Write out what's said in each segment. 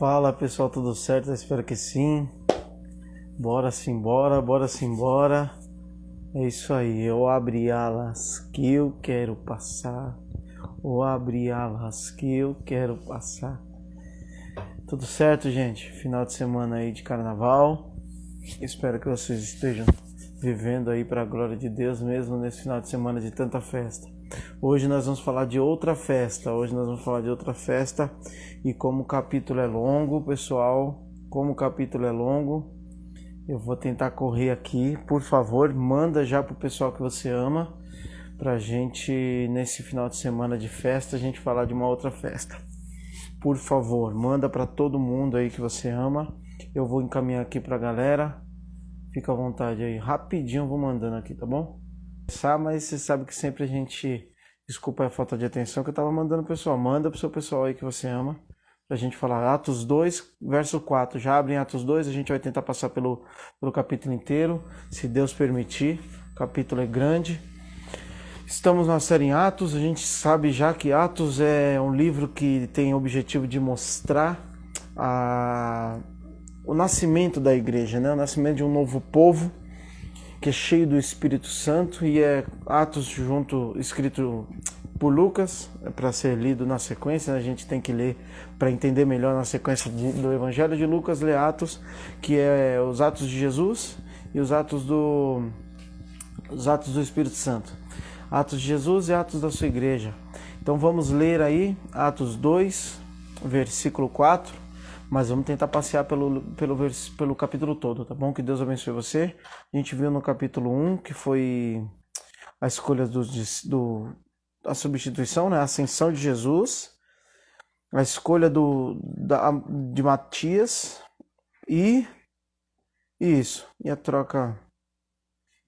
Fala pessoal, tudo certo? Eu espero que sim. Bora simbora, bora simbora. É isso aí, eu abri alas que eu quero passar. Eu abri alas que eu quero passar. Tudo certo, gente? Final de semana aí de carnaval. Espero que vocês estejam vivendo aí para a glória de Deus mesmo nesse final de semana de tanta festa. Hoje nós vamos falar de outra festa. E como o capítulo é longo, pessoal, eu vou tentar correr aqui. Por favor, manda já pro pessoal que você ama, pra gente nesse final de semana de festa a gente falar de uma outra festa. Por favor, manda para todo mundo aí que você ama. Eu vou encaminhar aqui pra galera. Fica à vontade aí, rapidinho eu vou mandando aqui, tá bom? Mas você sabe que sempre a gente... Desculpa a falta de atenção que eu tava mandando, pessoal. Manda pro seu pessoal aí que você ama, pra gente falar. Atos 2, verso 4. Já abre em Atos 2, a gente vai tentar passar pelo capítulo inteiro, se Deus permitir. O capítulo é grande. Estamos na série em Atos. A gente sabe já que Atos é um livro que tem o objetivo de mostrar o nascimento da igreja, né? O nascimento de um novo povo que é cheio do Espírito Santo, e é Atos escrito por Lucas, para ser lido na sequência. A gente tem que ler para entender melhor na sequência do Evangelho de Lucas, ler Atos, que é os Atos de Jesus e os Atos do Espírito Santo. Atos de Jesus e Atos da sua igreja. Então vamos ler aí Atos 2, versículo 4, mas vamos tentar passear pelo capítulo todo, tá bom? Que Deus abençoe você. A gente viu no capítulo 1 que foi a escolha a substituição, né? A ascensão de Jesus, a escolha de Matias e a troca.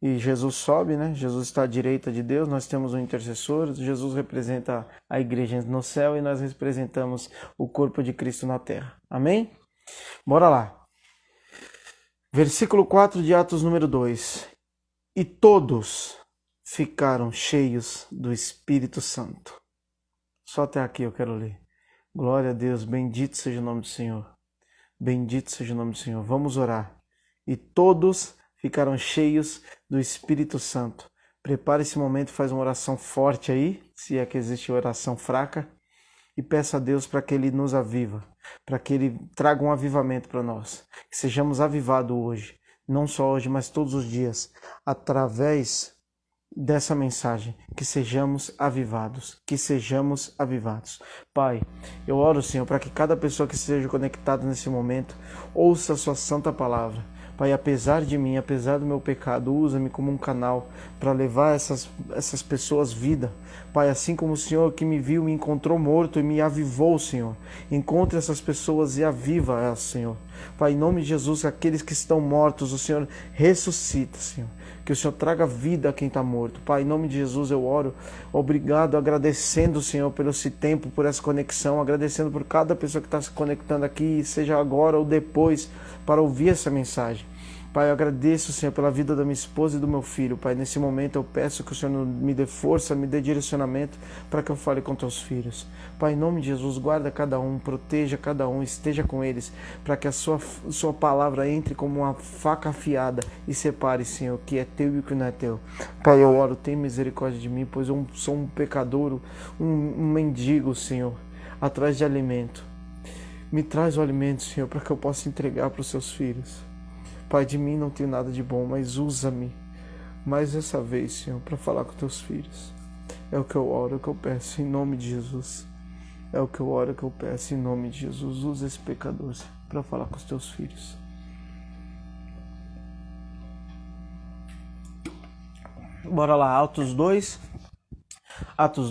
E Jesus sobe, né? Jesus está à direita de Deus, nós temos um intercessor, Jesus representa a igreja no céu e nós representamos o corpo de Cristo na terra. Amém? Bora lá. Versículo 4 de Atos número 2. E todos ficaram cheios do Espírito Santo. Só até aqui eu quero ler. Glória a Deus, bendito seja o nome do Senhor. Bendito seja o nome do Senhor. Vamos orar. E todos ficaram cheios do Espírito Santo. Prepare esse momento, faz uma oração forte aí, se é que existe oração fraca, e peça a Deus para que Ele nos aviva, para que Ele traga um avivamento para nós, que sejamos avivados hoje, não só hoje, mas todos os dias, através dessa mensagem, que sejamos avivados. Pai, eu oro, Senhor, para que cada pessoa que esteja conectada nesse momento ouça a sua santa palavra. Pai, apesar de mim, apesar do meu pecado, usa-me como um canal para levar essas pessoas vida. Pai, assim como o Senhor que me viu, me encontrou morto e me avivou, Senhor. Encontre essas pessoas e aviva elas, Senhor. Pai, em nome de Jesus, aqueles que estão mortos, o Senhor ressuscita, Senhor. Que o Senhor traga vida a quem está morto. Pai, em nome de Jesus eu oro. Obrigado, agradecendo, Senhor, pelo esse tempo, por essa conexão, agradecendo por cada pessoa que está se conectando aqui, seja agora ou depois, para ouvir essa mensagem. Pai, eu agradeço, Senhor, pela vida da minha esposa e do meu filho. Pai, nesse momento eu peço que o Senhor me dê força, me dê direcionamento para que eu fale com teus filhos. Pai, em nome de Jesus, guarda cada um, proteja cada um, esteja com eles, para que a sua palavra entre como uma faca afiada e separe, Senhor, o que é teu e o que não é teu. Pai, eu oro, tem misericórdia de mim, pois eu sou um pecador, um mendigo, Senhor, atrás de alimento. Me traz o alimento, Senhor, para que eu possa entregar para os seus filhos. Pai, de mim não tenho nada de bom, mas usa-me mais essa vez, Senhor, para falar com teus filhos. É o que eu oro, é o que eu peço em nome de Jesus. É o que eu oro, é o que eu peço em nome de Jesus. Usa esse pecador, Senhor, para falar com os teus filhos. Bora lá, Atos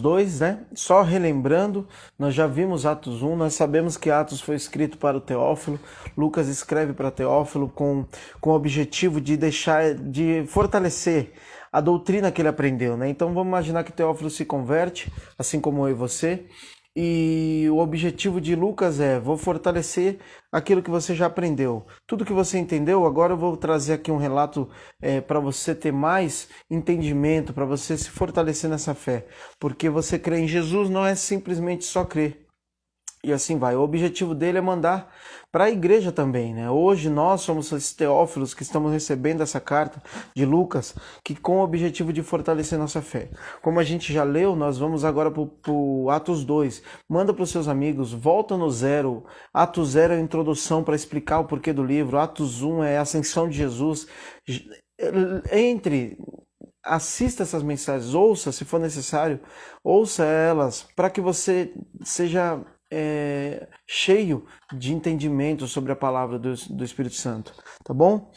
2, né? Só relembrando, nós já vimos Atos 1, nós sabemos que Atos foi escrito para o Teófilo. Lucas escreve para Teófilo com o objetivo de fortalecer a doutrina que ele aprendeu, né? Então vamos imaginar que Teófilo se converte, assim como eu e você, e o objetivo de Lucas vou fortalecer aquilo que você já aprendeu. Tudo que você entendeu, agora eu vou trazer aqui um relato para você ter mais entendimento, para você se fortalecer nessa fé. Porque você crer em Jesus não é simplesmente só crer. E assim vai. O objetivo dele é mandar para a igreja também, né? Hoje nós somos os teófilos que estamos recebendo essa carta de Lucas, que com o objetivo de fortalecer nossa fé. Como a gente já leu, nós vamos agora para o Atos 2. Manda para os seus amigos, volta no 0. Atos 0 é a introdução para explicar o porquê do livro. Atos 1 é a ascensão de Jesus. Assista essas mensagens, ouça se for necessário, ouça elas para que você seja cheio de entendimento sobre a palavra do Espírito Santo, tá bom?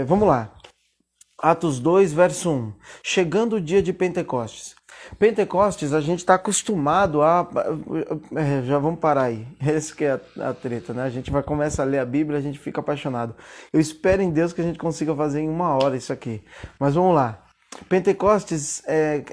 Vamos lá. Atos 2, verso 1. Chegando o dia de Pentecostes. Pentecostes, a gente está acostumado a... já vamos parar aí. Essa que é a treta, né? A gente começa a ler a Bíblia, a gente fica apaixonado. Eu espero em Deus que a gente consiga fazer em 1 hora isso aqui. Mas vamos lá. Pentecostes,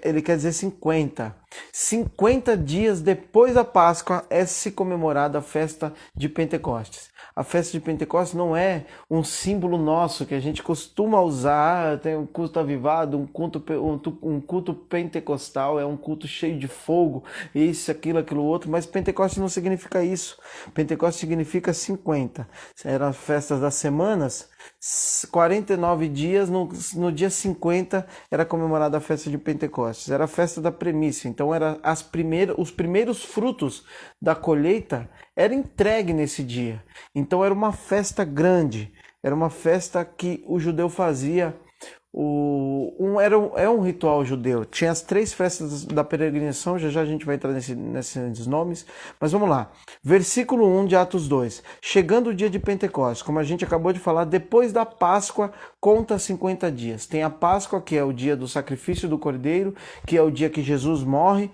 ele quer dizer 50. 50 dias depois da Páscoa é se comemorada a festa de Pentecostes. A festa de Pentecostes não é um símbolo nosso que a gente costuma usar, tem um culto avivado, um culto pentecostal, é um culto cheio de fogo, isso, aquilo, outro, mas Pentecostes não significa isso. Pentecostes significa 50. Eram as festas das semanas, 49 dias, no dia 50 era comemorada a festa de Pentecostes. Era a festa da primícia, então era os primeiros frutos da colheita era entregue nesse dia. Então era uma festa grande, era uma festa que o judeu fazia. É um ritual judeu. Tinha as 3 festas da peregrinação, já a gente vai entrar nesses nomes, mas vamos lá. Versículo 1 de Atos 2. Chegando o dia de Pentecostes, como a gente acabou de falar, depois da Páscoa, conta 50 dias. Tem a Páscoa, que é o dia do sacrifício do Cordeiro, que é o dia que Jesus morre.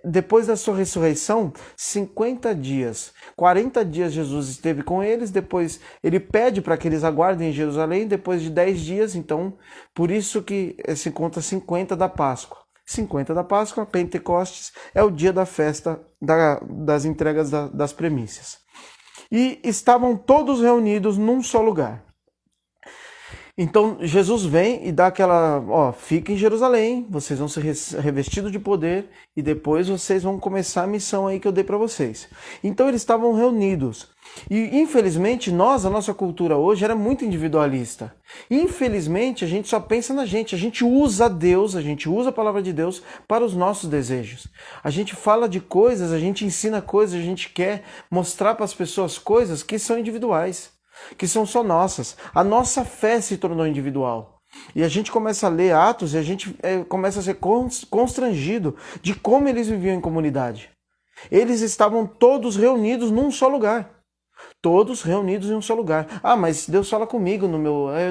Depois da sua ressurreição, 50 dias. 40 dias Jesus esteve com eles, depois ele pede para que eles aguardem em Jerusalém, depois de 10 dias, então, por isso que se conta 50 da Páscoa. 50 da Páscoa, Pentecostes, é o dia da festa das entregas das primícias. E estavam todos reunidos num só lugar. Então Jesus vem e dá aquela, fica em Jerusalém, vocês vão ser revestidos de poder e depois vocês vão começar a missão aí que eu dei para vocês. Então eles estavam reunidos. E infelizmente a nossa cultura hoje era muito individualista. Infelizmente a gente só pensa na gente, a gente usa Deus, a gente usa a palavra de Deus para os nossos desejos. A gente fala de coisas, a gente ensina coisas, a gente quer mostrar para as pessoas coisas que são individuais, que são só nossas. A nossa fé se tornou individual. E a gente começa a ler Atos e a gente começa a ser constrangido de como eles viviam em comunidade. Eles estavam todos reunidos num só lugar. Todos reunidos em um só lugar. Mas Deus fala comigo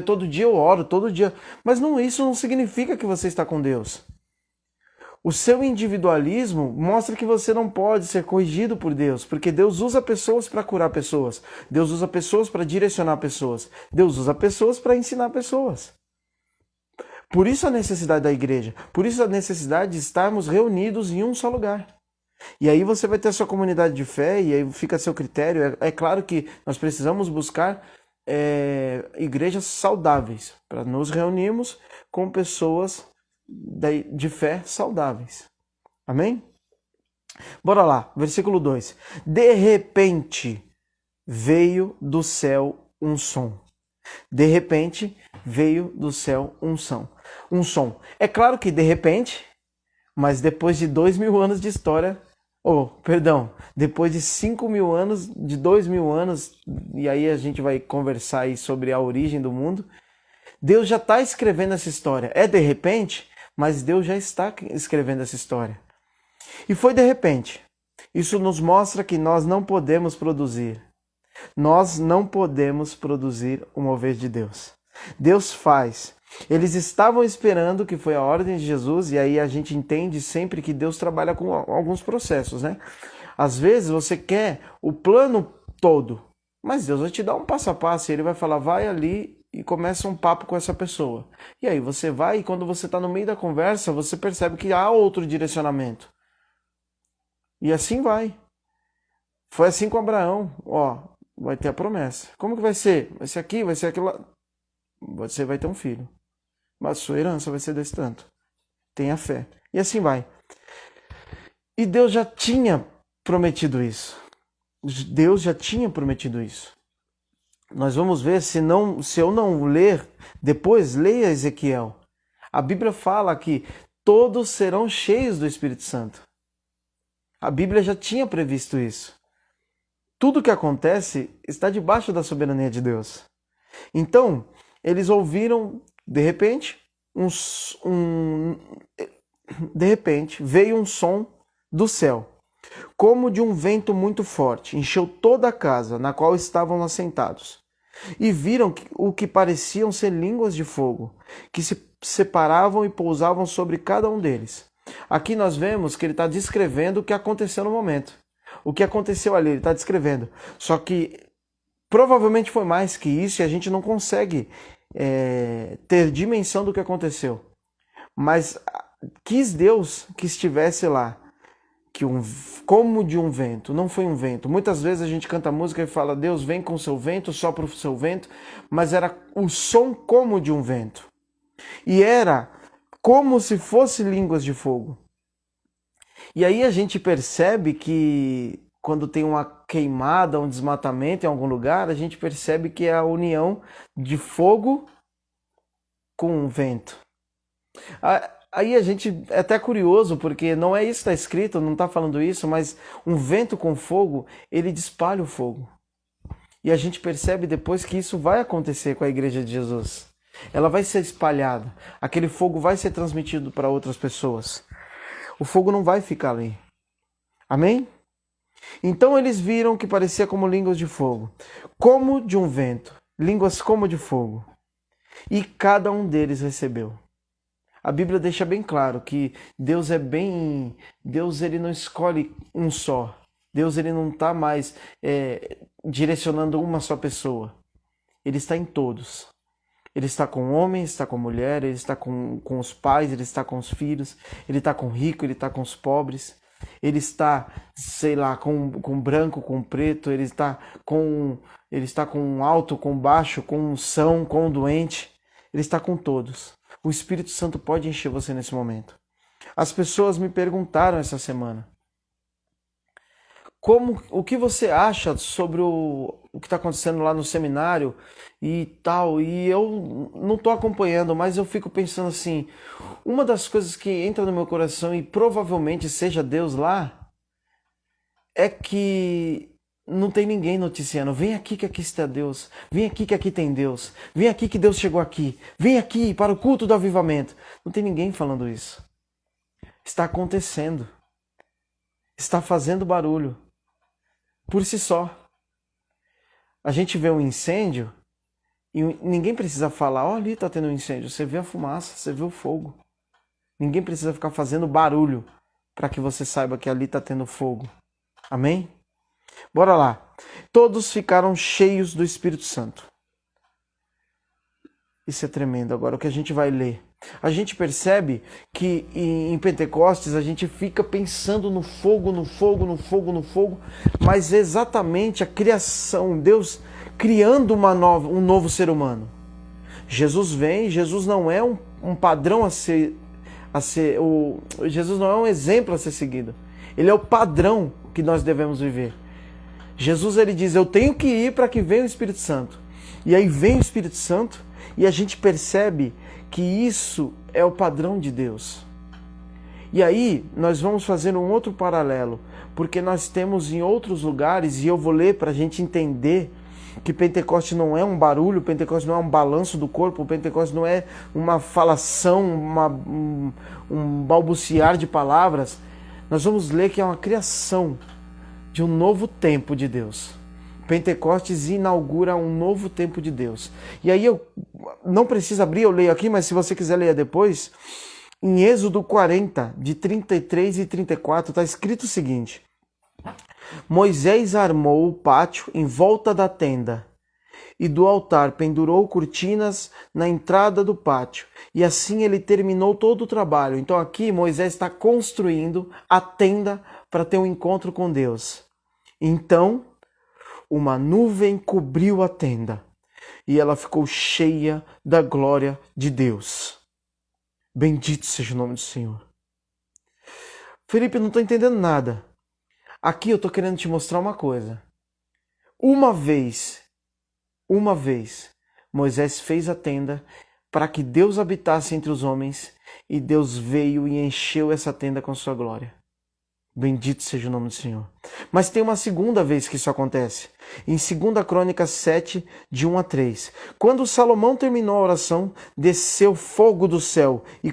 todo dia eu oro, todo dia. Mas isso não significa que você está com Deus. O seu individualismo mostra que você não pode ser corrigido por Deus, porque Deus usa pessoas para curar pessoas. Deus usa pessoas para direcionar pessoas. Deus usa pessoas para ensinar pessoas. Por isso a necessidade da igreja. Por isso a necessidade de estarmos reunidos em um só lugar. E aí você vai ter a sua comunidade de fé e aí fica a seu critério. É claro que nós precisamos buscar igrejas saudáveis para nos reunirmos com pessoas de fé saudáveis. Amém? Bora lá, versículo 2. De repente veio do céu um som. De repente veio do céu um som. É claro que de repente, mas depois de 2.000 anos de história, depois de 5.000 anos, de 2.000 anos, e aí a gente vai conversar aí sobre a origem do mundo, Deus já está escrevendo essa história. É de repente, mas Deus já está escrevendo essa história. E foi de repente. Isso nos mostra que nós não podemos produzir. Nós não podemos produzir o mover de Deus. Deus faz. Eles estavam esperando, que foi a ordem de Jesus, e aí a gente entende sempre que Deus trabalha com alguns processos, né? Às vezes você quer o plano todo, mas Deus vai te dar um passo a passo, e Ele vai falar, vai ali e começa um papo com essa pessoa. E aí você vai, e quando você está no meio da conversa, você percebe que há outro direcionamento. E assim vai. Foi assim com Abraão, vai ter a promessa. Como que vai ser? Vai ser aqui, vai ser aquilo lá. Você vai ter um filho. Mas sua herança vai ser desse tanto. Tenha fé. E assim vai. E Deus já tinha prometido isso. Deus já tinha prometido isso. Nós vamos ver, se eu não ler, depois leia Ezequiel. A Bíblia fala que todos serão cheios do Espírito Santo. A Bíblia já tinha previsto isso. Tudo que acontece está debaixo da soberania de Deus. Então, eles ouviram, de repente, veio um som do céu, como de um vento muito forte, encheu toda a casa na qual estavam assentados. E viram o que pareciam ser línguas de fogo, que se separavam e pousavam sobre cada um deles. Aqui nós vemos que ele está descrevendo o que aconteceu no momento. O que aconteceu ali, ele está descrevendo. Só que provavelmente foi mais que isso e a gente não consegue ter dimensão do que aconteceu. Mas quis Deus que estivesse lá, como de um vento, não foi um vento. Muitas vezes a gente canta música e fala, Deus vem com o seu vento, sopra o seu vento, mas era o som como de um vento. E era como se fosse línguas de fogo. E aí a gente percebe que quando tem uma queimada, um desmatamento em algum lugar, a gente percebe que é a união de fogo com vento. Aí a gente é até curioso, porque não é isso que está escrito, não está falando isso, mas um vento com fogo, ele espalha o fogo. E a gente percebe depois que isso vai acontecer com a Igreja de Jesus. Ela vai ser espalhada, aquele fogo vai ser transmitido para outras pessoas. O fogo não vai ficar ali. Amém? Então eles viram que parecia como línguas de fogo, como de um vento, línguas como de fogo. E cada um deles recebeu. A Bíblia deixa bem claro que Deus ele não escolhe um só. Deus ele não está mais direcionando uma só pessoa. Ele está em todos. Ele está com o homem, está com a mulher, ele está com os pais, ele está com os filhos, ele está com o rico, ele está com os pobres, ele está, com branco, com preto, ele está com alto, com baixo, com são, com doente, ele está com todos. O Espírito Santo pode encher você nesse momento. As pessoas me perguntaram essa semana, o que você acha sobre o que está acontecendo lá no seminário e tal, e eu não estou acompanhando, mas eu fico pensando assim, uma das coisas que entra no meu coração e provavelmente seja Deus lá, é que não tem ninguém noticiando, vem aqui que aqui está Deus, vem aqui que aqui tem Deus, vem aqui que Deus chegou aqui, vem aqui para o culto do avivamento. Não tem ninguém falando isso. Está acontecendo, está fazendo barulho. Por si só. A gente vê um incêndio e ninguém precisa falar, ali está tendo um incêndio. Você vê a fumaça, você vê o fogo. Ninguém precisa ficar fazendo barulho para que você saiba que ali está tendo fogo. Amém? Bora lá. Todos ficaram cheios do Espírito Santo. Isso é tremendo. Agora o que a gente vai ler. A gente percebe que em Pentecostes a gente fica pensando no fogo, no fogo, no fogo, no fogo, mas é exatamente a criação, Deus criando um novo ser humano. Jesus vem, Jesus não é um padrão Jesus não é um exemplo a ser seguido. Ele é o padrão que nós devemos viver. Jesus ele diz, eu tenho que ir para que venha o Espírito Santo. E aí vem o Espírito Santo e a gente percebe que isso é o padrão de Deus. E aí nós vamos fazer um outro paralelo, porque nós temos em outros lugares, e eu vou ler para a gente entender que Pentecoste não é um barulho, Pentecoste não é um balanço do corpo, Pentecoste não é uma falação, um balbuciar de palavras. Nós vamos ler que é uma criação de um novo tempo de Deus. Pentecostes inaugura um novo tempo de Deus. E aí eu não preciso abrir, eu leio aqui, mas se você quiser ler depois, em Êxodo 40, de 33 e 34, está escrito o seguinte: Moisés armou o pátio em volta da tenda e do altar pendurou cortinas na entrada do pátio. E assim ele terminou todo o trabalho. Então aqui Moisés está construindo a tenda para ter um encontro com Deus. Então uma nuvem cobriu a tenda e ela ficou cheia da glória de Deus. Bendito seja o nome do Senhor. Felipe, não estou entendendo nada. aqui eu estou querendo te mostrar uma coisa. Uma vez, Moisés fez a tenda para que Deus habitasse entre os homens, e Deus veio e encheu essa tenda com sua glória. Bendito seja o nome do Senhor. Mas tem uma segunda vez que isso acontece. Em 2 Crônicas 7, de 1 a 3. Quando Salomão terminou a oração, desceu fogo do céu e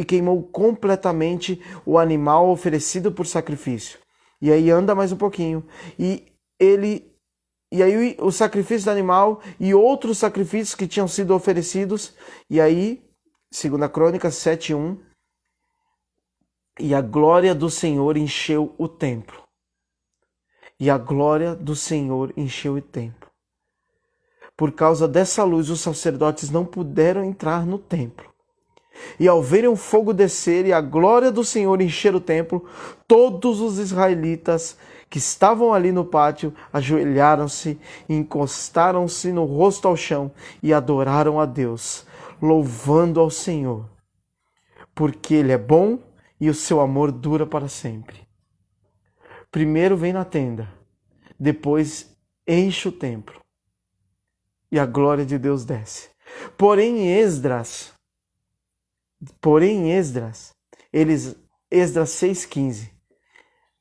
queimou completamente o animal oferecido por sacrifício. E aí anda mais um pouquinho. E aí o sacrifício do animal e outros sacrifícios que tinham sido oferecidos. E aí, 2 Crônicas 7, 1. E a glória do Senhor encheu o templo. E a glória do Senhor encheu o templo. Por causa dessa luz, os sacerdotes não puderam entrar no templo. E ao verem o fogo descer e a glória do Senhor encher o templo, todos os israelitas que estavam ali no pátio ajoelharam-se, encostaram-se no rosto ao chão e adoraram a Deus, louvando ao Senhor, porque Ele é bom e o seu amor dura para sempre. Primeiro vem na tenda, depois enche o templo e a glória de Deus desce. Porém Esdras 6,15.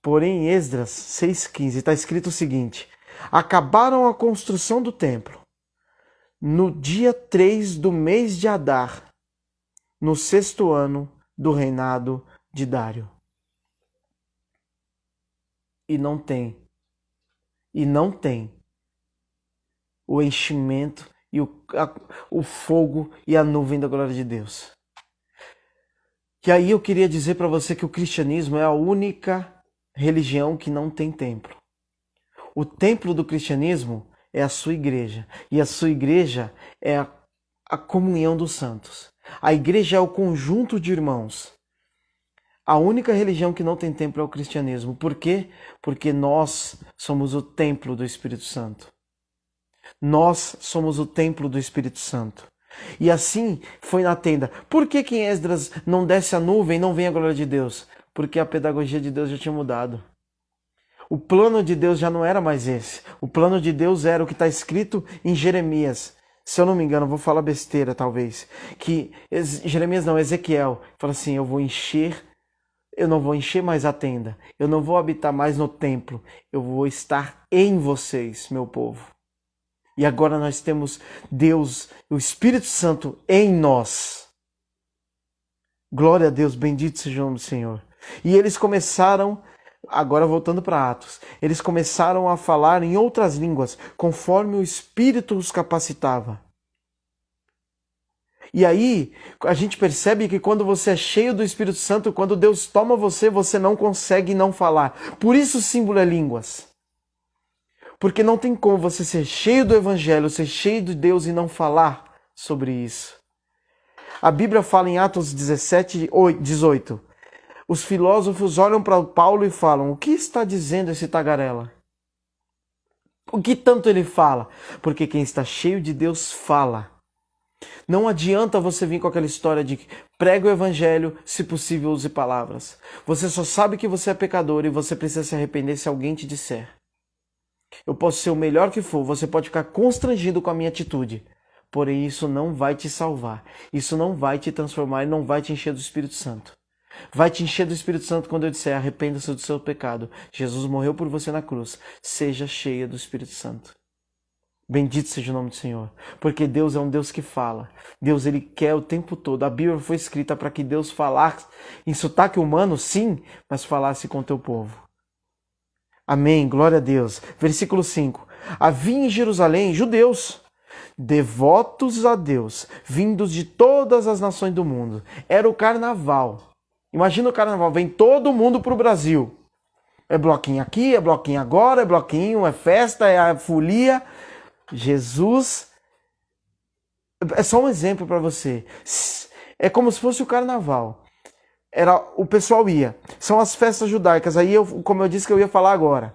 Porém Esdras 6,15 está escrito o seguinte: acabaram a construção do templo no dia 3 do mês de Adar, no 6º ano do reinado de Dário. E não tem o enchimento e o fogo e a nuvem da glória de Deus. E aí eu queria dizer para você que o cristianismo é a única religião que não tem templo. O templo do cristianismo é a sua igreja. E a sua igreja é a comunhão dos santos. A igreja é o conjunto de irmãos. A única religião que não tem templo é o cristianismo. Por quê? Porque nós somos o templo do Espírito Santo. Nós somos o templo do Espírito Santo. E assim foi na tenda. Por que em Esdras não desce a nuvem e não vem a glória de Deus? Porque a pedagogia de Deus já tinha mudado. O plano de Deus já não era mais esse. O plano de Deus era o que está escrito em Jeremias. Se eu não me engano, vou falar besteira talvez. Que Ezequiel fala assim: eu não vou encher mais a tenda. Eu não vou habitar mais no templo. Eu vou estar em vocês, meu povo. E agora nós temos Deus, o Espírito Santo em nós. Glória a Deus, bendito seja o nome do Senhor. E eles começaram, agora voltando para Atos, eles começaram a falar em outras línguas, conforme o Espírito os capacitava. E aí, a gente percebe que quando você é cheio do Espírito Santo, quando Deus toma você, você não consegue não falar. Por isso o símbolo é línguas. Porque não tem como você ser cheio do Evangelho, ser cheio de Deus e não falar sobre isso. A Bíblia fala em Atos 17, 18. Os filósofos olham para Paulo e falam: o que está dizendo esse tagarela? O que tanto ele fala? Porque quem está cheio de Deus fala. Não adianta você vir com aquela história de prega o evangelho, se possível use palavras. Você só sabe que você é pecador e você precisa se arrepender se alguém te disser. Eu posso ser o melhor que for, você pode ficar constrangido com a minha atitude. Porém, isso não vai te salvar. Isso não vai te transformar e não vai te encher do Espírito Santo. Vai te encher do Espírito Santo quando eu disser: arrependa-se do seu pecado. Jesus morreu por você na cruz. Seja cheia do Espírito Santo. Bendito seja o nome do Senhor. Porque Deus é um Deus que fala. Deus, Ele quer o tempo todo. A Bíblia foi escrita para que Deus falasse em sotaque humano, sim, mas falasse com o teu povo. Amém, glória a Deus. Versículo 5. Havia em Jerusalém judeus, devotos a Deus, vindos de todas as nações do mundo. Era o carnaval. Imagina o carnaval, vem todo mundo para o Brasil. É bloquinho aqui, é bloquinho agora, é bloquinho, é festa, é a folia. Jesus é só um exemplo para você. É como se fosse o carnaval. O pessoal ia. São as festas judaicas. Aí, como eu disse que eu ia falar agora.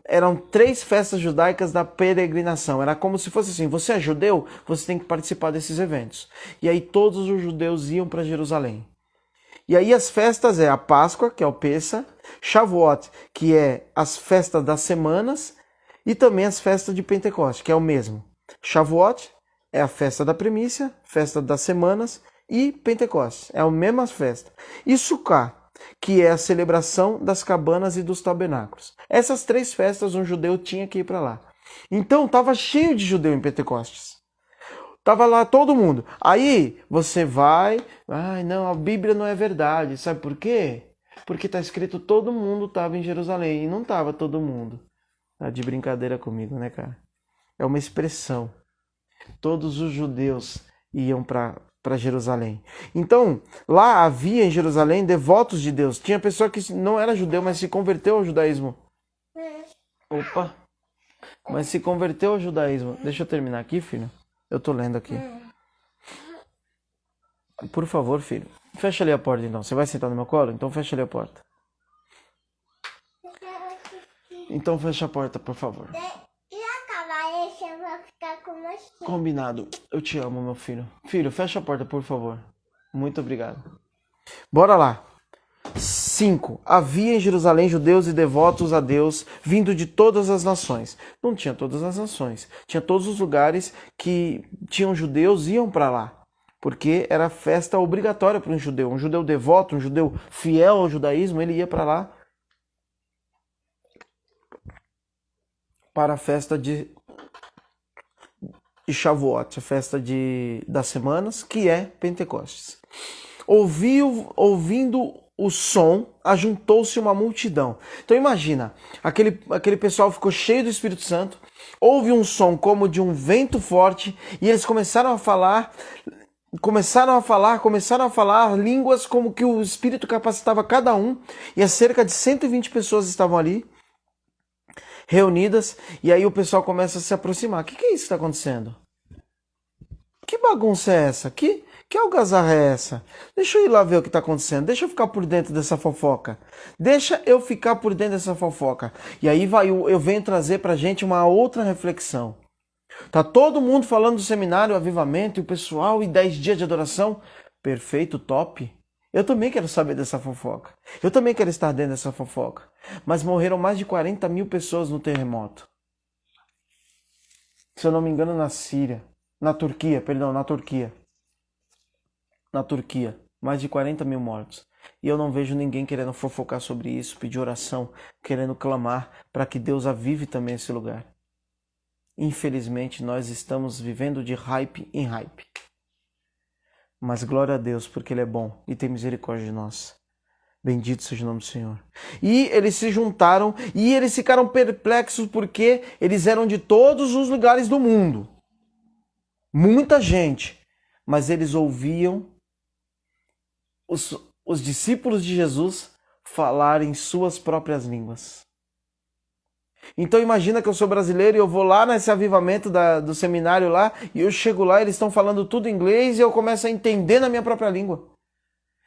Eram 3 festas judaicas da peregrinação. Era como se fosse assim: você é judeu, você tem que participar desses eventos. E aí todos os judeus iam para Jerusalém. E aí as festas é a Páscoa, que é o Pessa, Shavuot, que é as festas das semanas, e também as festas de Pentecoste, que é o mesmo. Shavuot é a festa da primícia, festa das semanas e Pentecostes. É a mesma festa. E Sukkah, que é a celebração das cabanas e dos tabernáculos. Essas 3 festas um judeu tinha que ir para lá. Então estava cheio de judeu em Pentecostes. Tava lá todo mundo. Aí você vai, ai não, a Bíblia não é verdade. Sabe por quê? Porque está escrito todo mundo estava em Jerusalém e não estava todo mundo. Tá de brincadeira comigo, né, cara? É uma expressão. Todos os judeus iam para Jerusalém. Então, lá havia em Jerusalém devotos de Deus. Tinha pessoa que não era judeu, mas se converteu ao judaísmo. Opa! Mas se converteu ao judaísmo. Deixa eu terminar aqui, filho. Eu tô lendo aqui. Por favor, filho. Fecha ali a porta, então. Você vai sentar no meu colo? Então fecha ali a porta. Então fecha a porta, por favor. Eu vou ficar com você. Combinado. Eu te amo, meu filho. Filho, fecha a porta, por favor. Muito obrigado. Bora lá. 5. Havia em Jerusalém judeus e devotos a Deus, vindo de todas as nações. Não tinha todas as nações. Tinha todos os lugares que tinham judeus iam para lá. Porque era festa obrigatória para um judeu. Um judeu devoto, um judeu fiel ao judaísmo, ele ia para lá para a festa de Shavuot, a festa das semanas, que é Pentecostes. Ouvindo o som, ajuntou-se uma multidão. Então imagina, aquele pessoal ficou cheio do Espírito Santo, houve um som como de um vento forte, e eles começaram a falar línguas como que o Espírito capacitava cada um, e cerca de 120 pessoas estavam ali, reunidas, e aí o pessoal começa a se aproximar. O que é isso que está acontecendo? Que bagunça é essa? Que algazarra é essa? Deixa eu ir lá ver o que está acontecendo. Deixa eu ficar por dentro dessa fofoca. Deixa eu ficar por dentro dessa fofoca. E aí eu venho trazer pra gente uma outra reflexão. Tá todo mundo falando do seminário Avivamento e o pessoal e 10 dias de adoração. Perfeito, top. Eu também quero saber dessa fofoca. Eu também quero estar dentro dessa fofoca. Mas morreram mais de 40 mil pessoas no terremoto. Se eu não me engano, na Turquia. Na Turquia, mais de 40 mil mortos. E eu não vejo ninguém querendo fofocar sobre isso, pedir oração, querendo clamar para que Deus avive também esse lugar. Infelizmente, nós estamos vivendo de hype em hype. Mas glória a Deus, porque Ele é bom e tem misericórdia de nós. Bendito seja o nome do Senhor. E eles se juntaram e eles ficaram perplexos porque eles eram de todos os lugares do mundo. Muita gente. Mas eles ouviam os discípulos de Jesus falarem suas próprias línguas. Então imagina que eu sou brasileiro e eu vou lá nesse avivamento do seminário lá, e eu chego lá, eles estão falando tudo em inglês e eu começo a entender na minha própria língua.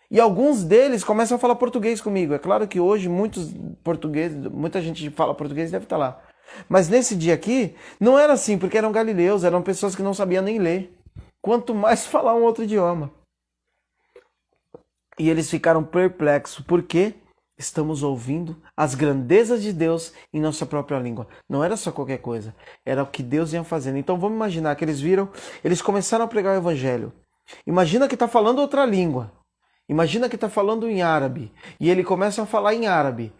E alguns deles começam a falar português comigo. É claro que hoje muita gente fala português deve estar lá. Mas nesse dia aqui, não era assim, porque eram galileus, eram pessoas que não sabiam nem ler. Quanto mais falar um outro idioma. E eles ficaram perplexos, porque estamos ouvindo as grandezas de Deus em nossa própria língua. Não era só qualquer coisa, era o que Deus ia fazendo. Então vamos imaginar que eles começaram a pregar o evangelho. Imagina que está falando outra língua. Imagina que está falando em árabe. E ele começa a falar em árabe.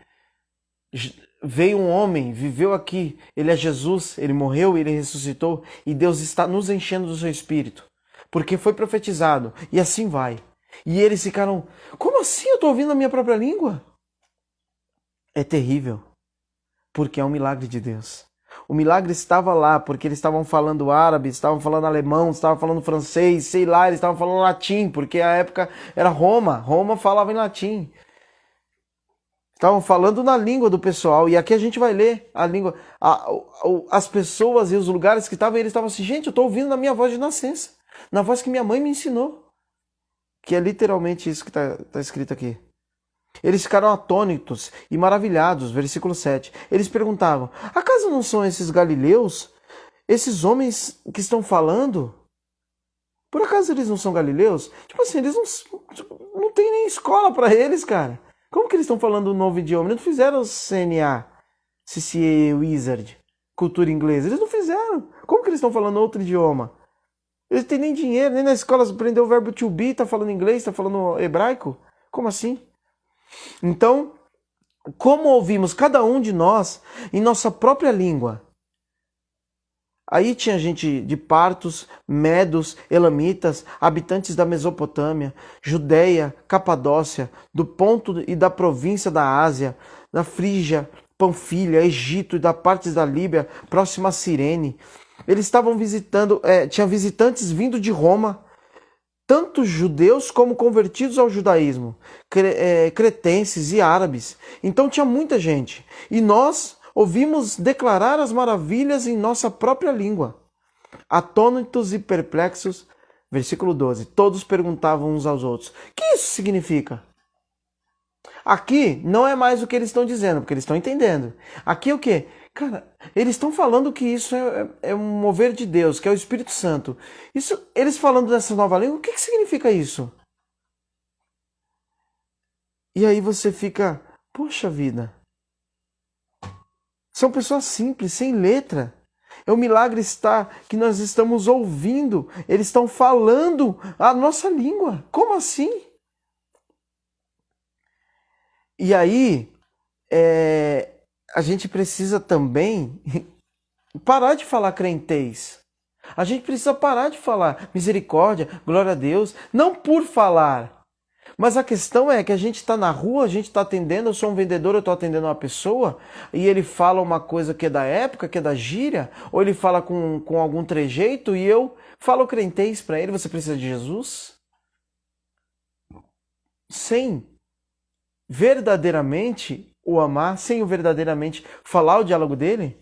Veio um homem, viveu aqui, ele é Jesus, ele morreu e ele ressuscitou. E Deus está nos enchendo do seu espírito. Porque foi profetizado. E assim vai. E eles ficaram, como assim eu estou ouvindo a minha própria língua? É terrível, porque é um milagre de Deus. O milagre estava lá, porque eles estavam falando árabe, estavam falando alemão, estavam falando francês, sei lá, eles estavam falando latim, porque a época era Roma, Roma falava em latim. Estavam falando na língua do pessoal, e aqui a gente vai ler a língua. As pessoas e os lugares que estavam, eles estavam assim, gente, eu estou ouvindo na minha voz de nascença, na voz que minha mãe me ensinou. Que é literalmente isso que está escrito aqui. Eles ficaram atônitos e maravilhados, versículo 7. Eles perguntavam, acaso não são esses galileus? Esses homens que estão falando? Por acaso eles não são galileus? Tipo assim, eles não tem nem escola para eles, cara. Como que eles estão falando um novo idioma? Eles não fizeram CNA, CCA, Wizard, cultura inglesa. Eles não fizeram. Como que eles estão falando outro idioma? Eles não têm nem dinheiro, nem na escola aprendeu o verbo to be, tá falando inglês, tá falando hebraico. Como assim? Então, como ouvimos cada um de nós em nossa própria língua? Aí tinha gente de partos, medos, elamitas, habitantes da Mesopotâmia, Judéia, Capadócia, do ponto e da província da Ásia, da Frígia, Panfilha, Egito e da parte da Líbia, próxima a Cirene. Eles estavam visitando, tinha visitantes vindo de Roma, tanto judeus como convertidos ao judaísmo, cretenses e árabes. Então tinha muita gente. E nós ouvimos declarar as maravilhas em nossa própria língua. Atônitos e perplexos, versículo 12, todos perguntavam uns aos outros: o que isso significa? Aqui não é mais o que eles estão dizendo, porque eles estão entendendo. Aqui é o quê? Cara, eles estão falando que isso é um mover de Deus, que é o Espírito Santo. Isso, eles falando dessa nova língua, o que significa isso? E aí você fica, poxa vida. São pessoas simples, sem letra. É um milagre que nós estamos ouvindo. Eles estão falando a nossa língua. Como assim? E aí, a gente precisa também parar de falar crentez. A gente precisa parar de falar misericórdia, glória a Deus. Não por falar. Mas a questão é que a gente está na rua, a gente está atendendo, eu sou um vendedor, eu estou atendendo uma pessoa, e ele fala uma coisa que é da época, que é da gíria, ou ele fala com algum trejeito, e eu falo crentez para ele: você precisa de Jesus? Sem verdadeiramente o amar, sem o verdadeiramente falar o diálogo dele?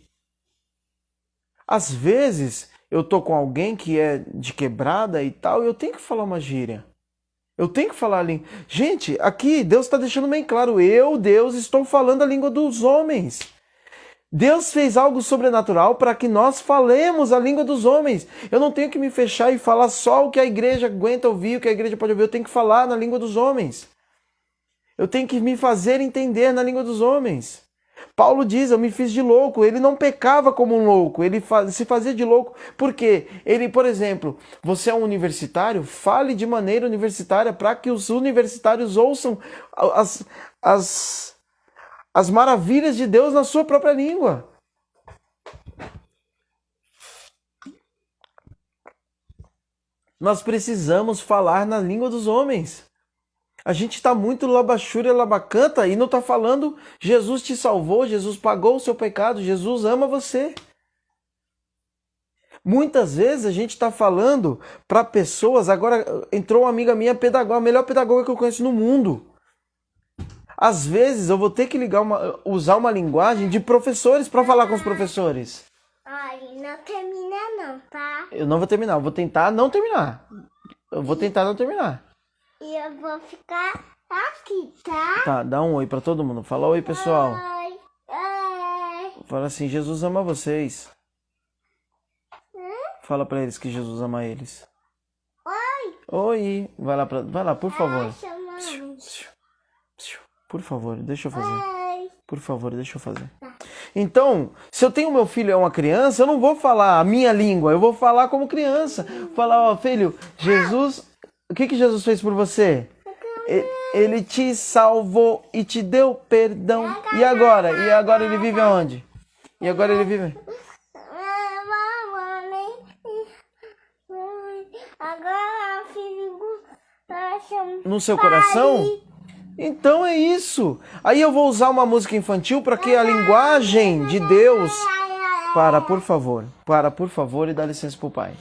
Às vezes eu tô com alguém que é de quebrada e tal, e eu tenho que falar uma gíria. Eu tenho que falar a língua. Gente, aqui Deus está deixando bem claro: eu, Deus, estou falando a língua dos homens. Deus fez algo sobrenatural para que nós falemos a língua dos homens. Eu não tenho que me fechar e falar só o que a igreja aguenta ouvir, o que a igreja pode ouvir. Eu tenho que falar na língua dos homens. Eu tenho que me fazer entender na língua dos homens. Paulo diz: eu me fiz de louco. Ele não pecava como um louco, ele se fazia de louco. Por quê? Ele, por exemplo, você é um universitário, fale de maneira universitária para que os universitários ouçam as maravilhas de Deus na sua própria língua. Nós precisamos falar na língua dos homens. A gente está muito labachúria, labacanta e não está falando: Jesus te salvou, Jesus pagou o seu pecado, Jesus ama você. Muitas vezes a gente está falando para pessoas. Agora entrou uma amiga minha, pedagoga, a melhor pedagoga que eu conheço no mundo. Às vezes eu vou ter que usar uma linguagem de professores para falar com os professores. Olha, não termina não, tá? Eu não vou terminar, eu vou tentar não terminar. Eu vou tentar não terminar. E eu vou ficar aqui, tá? Tá, dá um oi pra todo mundo. Fala oi, pessoal. Oi, oi. Fala assim: Jesus ama vocês. Fala pra eles que Jesus ama eles. Oi. Oi. Vai lá, por favor. Chamamos. Por favor, deixa eu fazer. Oi. Por favor, deixa eu fazer. Então, se eu tenho meu filho é uma criança, eu não vou falar a minha língua. Eu vou falar como criança. Falar: ó, filho, Jesus... O que Jesus fez por você? Ele te salvou e te deu perdão. E agora? E agora ele vive aonde? E agora ele vive... Agora, filho, no seu coração? Então é isso. Aí eu vou usar uma música infantil para que a linguagem de Deus... Para, por favor, e dá licença pro pai.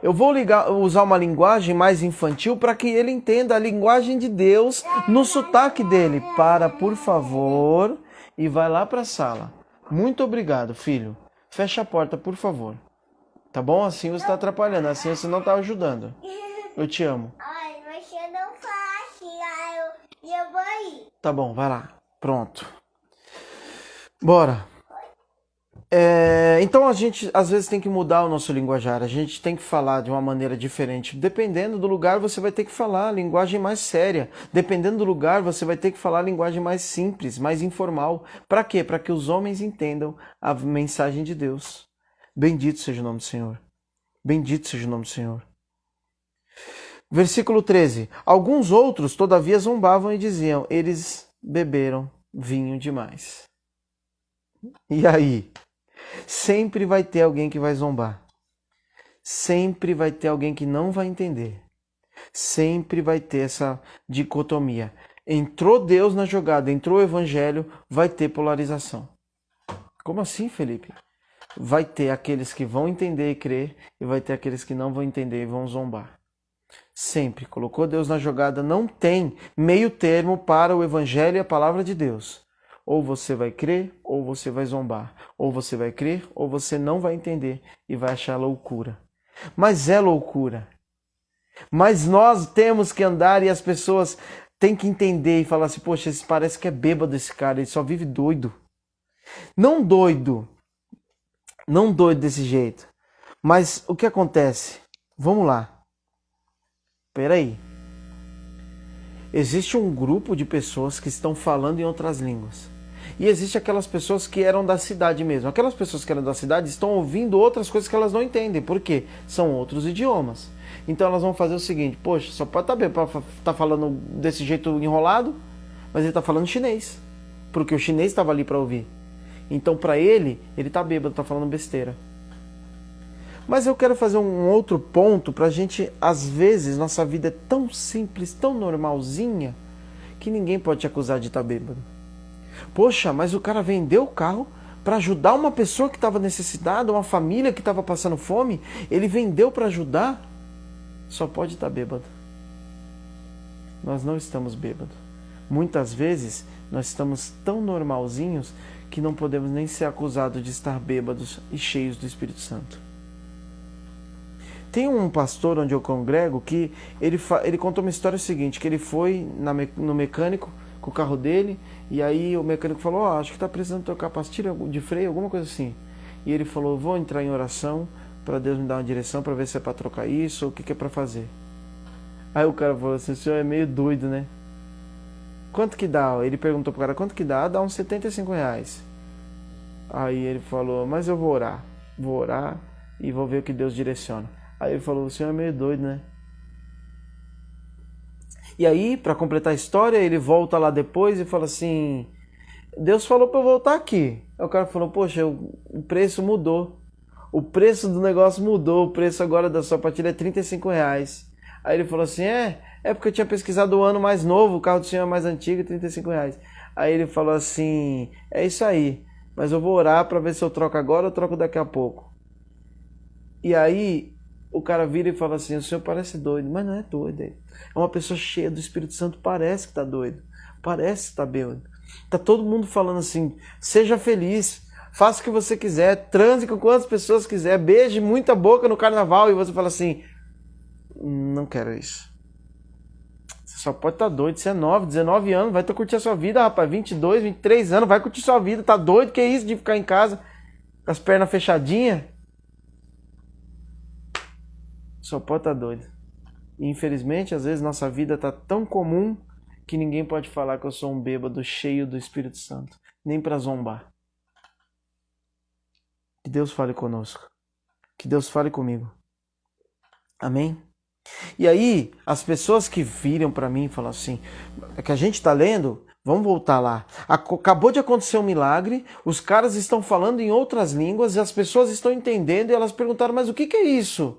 Eu vou usar uma linguagem mais infantil para que ele entenda a linguagem de Deus no sotaque dele. Para, por favor, e vai lá para a sala. Muito obrigado, filho. Fecha a porta, por favor. Tá bom? Assim você está atrapalhando, assim você não está ajudando. Eu te amo. Ai, você não fala assim, eu vou ir. Tá bom, vai lá. Pronto. Bora. Então a gente às vezes tem que mudar o nosso linguajar, a gente tem que falar de uma maneira diferente. Dependendo do lugar, você vai ter que falar a linguagem mais séria. Dependendo do lugar, você vai ter que falar a linguagem mais simples, mais informal. Para quê? Para que os homens entendam a mensagem de Deus. Bendito seja o nome do Senhor. Bendito seja o nome do Senhor. Versículo 13. Alguns outros, todavia, zombavam e diziam: eles beberam vinho demais. E aí? Sempre vai ter alguém que vai zombar. Sempre vai ter alguém que não vai entender. Sempre vai ter essa dicotomia. Entrou Deus na jogada, entrou o Evangelho, vai ter polarização. Como assim, Felipe? Vai ter aqueles que vão entender e crer, e vai ter aqueles que não vão entender e vão zombar. Sempre. Colocou Deus na jogada, não tem meio termo para o Evangelho e a palavra de Deus. Ou você vai crer, ou você vai zombar. Ou você vai crer, ou você não vai entender e vai achar loucura. Mas é loucura. Mas nós temos que andar e as pessoas têm que entender e falar assim: poxa, esse parece que é bêbado esse cara, ele só vive doido. Não doido desse jeito. Mas o que acontece? Vamos lá. Peraí. Existe um grupo de pessoas que estão falando em outras línguas. E existe aquelas pessoas que eram da cidade mesmo. Aquelas pessoas que eram da cidade estão ouvindo outras coisas que elas não entendem. Por quê? São outros idiomas. Então elas vão fazer o seguinte: poxa, só pode estar falando desse jeito enrolado, mas ele está falando chinês. Porque o chinês estava ali para ouvir. Então para ele está bêbado, está falando besteira. Mas eu quero fazer um outro ponto para a gente, às vezes, nossa vida é tão simples, tão normalzinha, que ninguém pode te acusar de estar bêbado. Poxa, mas o cara vendeu o carro para ajudar uma pessoa que estava necessitada, uma família que estava passando fome. Ele vendeu para ajudar. Só pode estar bêbado. Nós não estamos bêbados. Muitas vezes nós estamos tão normalzinhos que não podemos nem ser acusados de estar bêbados e cheios do Espírito Santo. Tem um pastor onde eu congrego que ele contou uma história seguinte, que ele foi no mecânico com o carro dele, e aí o mecânico falou: acho que está precisando trocar pastilha de freio, alguma coisa assim. E ele falou: vou entrar em oração para Deus me dar uma direção para ver se é para trocar isso ou o que é para fazer. Aí o cara falou assim: o senhor é meio doido, né? Quanto que dá? Ele perguntou pro cara: quanto que dá? Dá uns R$75. Aí ele falou: mas eu vou orar e vou ver o que Deus direciona. Aí ele falou: o senhor é meio doido, né? E aí, para completar a história, ele volta lá depois e fala assim: Deus falou para eu voltar aqui. Aí o cara falou: poxa, o preço mudou. O preço do negócio mudou. O preço agora da sua pastilha é R$35. Aí ele falou assim: é porque eu tinha pesquisado o ano mais novo, o carro do senhor é mais antigo, R$35. Aí ele falou assim: é isso aí, mas eu vou orar para ver se eu troco agora ou troco daqui a pouco. E aí o cara vira e fala assim: o senhor parece doido. Mas não é doido. É uma pessoa cheia do Espírito Santo, parece que tá doido. Parece que tá bêbado. Tá todo mundo falando assim: seja feliz, faça o que você quiser, transe com quantas pessoas quiser, beije muita boca no carnaval. E você fala assim: não quero isso. Você só pode estar doido. Você é 19 anos, vai curtir a sua vida, rapaz. 22, 23 anos, vai curtir sua vida. Tá doido? Que é isso de ficar em casa com as pernas fechadinhas? Só pode estar doido. E infelizmente, às vezes, nossa vida está tão comum que ninguém pode falar que eu sou um bêbado cheio do Espírito Santo. Nem para zombar. Que Deus fale conosco. Que Deus fale comigo. Amém? E aí, as pessoas que viram para mim e falam assim: é que a gente está lendo, vamos voltar lá. Acabou de acontecer um milagre, os caras estão falando em outras línguas e as pessoas estão entendendo e elas perguntaram: mas o que é isso?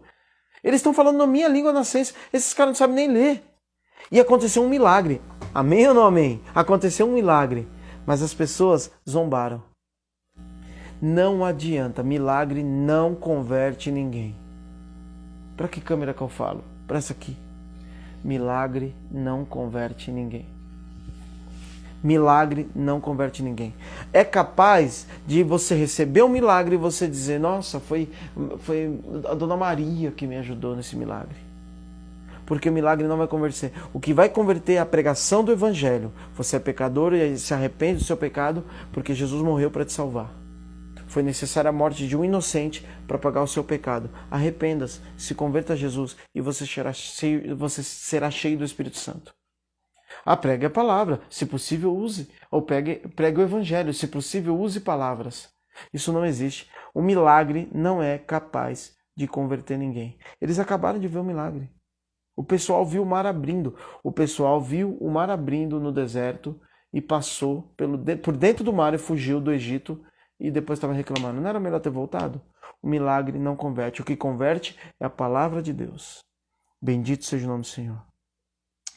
Eles estão falando na minha língua nascença. Esses caras não sabem nem ler. E aconteceu um milagre. Amém ou não amém? Aconteceu um milagre. Mas as pessoas zombaram. Não adianta. Milagre não converte ninguém. Para que câmera que eu falo? Para essa aqui. Milagre não converte ninguém. Milagre não converte ninguém. É capaz de você receber um milagre e você dizer: nossa, foi a Dona Maria que me ajudou nesse milagre. Porque o milagre não vai converter. O que vai converter é a pregação do Evangelho. Você é pecador e se arrepende do seu pecado porque Jesus morreu para te salvar. Foi necessária a morte de um inocente para pagar o seu pecado. Arrependa-se, se converta a Jesus e você será cheio do Espírito Santo. Pregue a palavra, se possível use. Ou pregue o evangelho, se possível use palavras. Isso não existe. O milagre não é capaz de converter ninguém. Eles acabaram de ver o milagre. O pessoal viu o mar abrindo. O pessoal viu o mar abrindo no deserto e passou por dentro do mar e fugiu do Egito e depois estava reclamando. Não era melhor ter voltado? O milagre não converte. O que converte é a palavra de Deus. Bendito seja o nome do Senhor.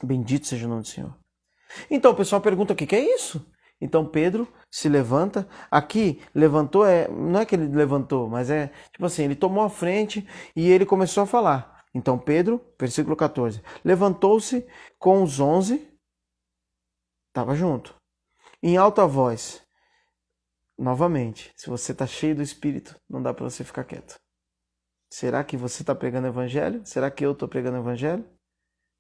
Bendito seja o nome do Senhor. Então o pessoal pergunta: o que é isso? Então Pedro se levanta. Aqui, levantou, não é que ele levantou, mas é tipo assim, ele tomou a frente e ele começou a falar. Então Pedro, versículo 14, levantou-se com os 11, estava junto, em alta voz. Novamente, se você está cheio do Espírito, não dá para você ficar quieto. Será que você está pregando o evangelho? Será que eu estou pregando o evangelho?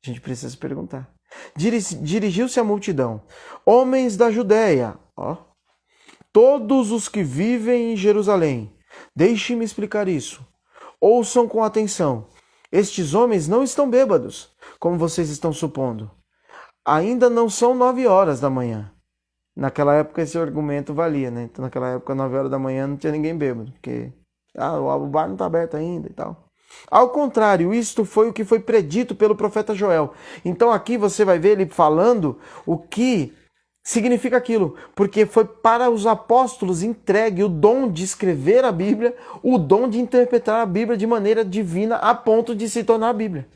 A gente precisa se perguntar. Dirigiu-se à multidão. Homens da Judéia, todos os que vivem em Jerusalém, deixe-me explicar isso. Ouçam com atenção. Estes homens não estão bêbados, como vocês estão supondo. Ainda não são 9 horas da manhã. Naquela época esse argumento valia, né? Então naquela época, 9 horas da manhã, não tinha ninguém bêbado, porque o bar não está aberto ainda e tal. Ao contrário, isto foi o que foi predito pelo profeta Joel. Então aqui você vai ver ele falando o que significa aquilo, porque foi para os apóstolos entregue o dom de escrever a Bíblia, o dom de interpretar a Bíblia de maneira divina a ponto de se tornar a Bíblia.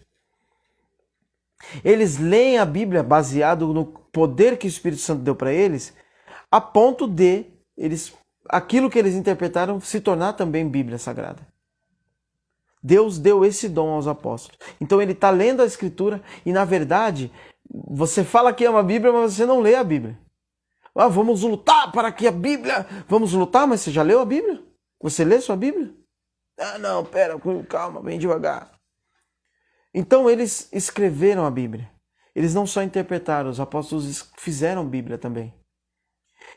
Eles leem a Bíblia baseado no poder que o Espírito Santo deu para eles, a ponto de aquilo que eles interpretaram se tornar também Bíblia Sagrada. Deus deu esse dom aos apóstolos. Então ele está lendo a Escritura e, na verdade, você fala que ama a Bíblia, mas você não lê a Bíblia. Vamos lutar para que a Bíblia... Vamos lutar, mas você já leu a Bíblia? Você lê sua Bíblia? Não, pera, calma, bem devagar. Então eles escreveram a Bíblia. Eles não só interpretaram, os apóstolos fizeram Bíblia também.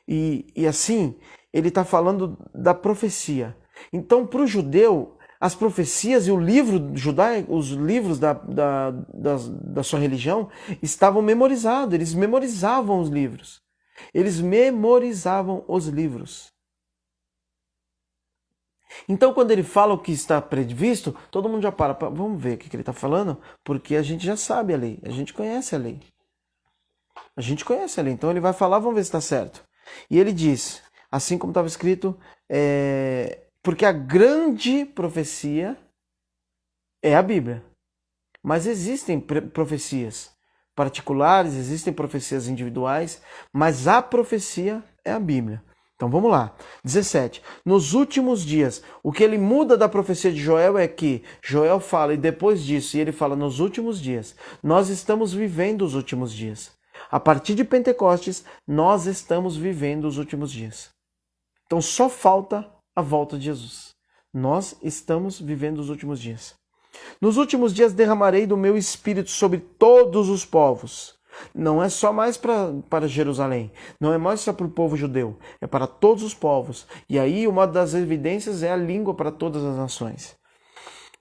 E assim, ele está falando da profecia. Então, para o judeu, as profecias e o livro judaico, os livros da sua religião estavam memorizados. Eles memorizavam os livros. Eles memorizavam os livros. Então, quando ele fala o que está previsto, todo mundo já para. Vamos ver o que ele está falando, porque a gente já sabe a lei. A gente conhece a lei. A gente conhece a lei. Então, ele vai falar, vamos ver se está certo. E ele diz, assim como estava escrito, porque a grande profecia é a Bíblia. Mas existem profecias particulares, existem profecias individuais, mas a profecia é a Bíblia. Então vamos lá. 17. Nos últimos dias, o que ele muda da profecia de Joel é que Joel fala, e depois disso, e ele fala nos últimos dias. Nós estamos vivendo os últimos dias. A partir de Pentecostes, nós estamos vivendo os últimos dias. Então só falta a volta de Jesus. Nós estamos vivendo os últimos dias. Nos últimos dias derramarei do meu espírito sobre todos os povos. Não é só mais para Jerusalém, não é mais só para o povo judeu, é para todos os povos. E aí uma das evidências é a língua para todas as nações.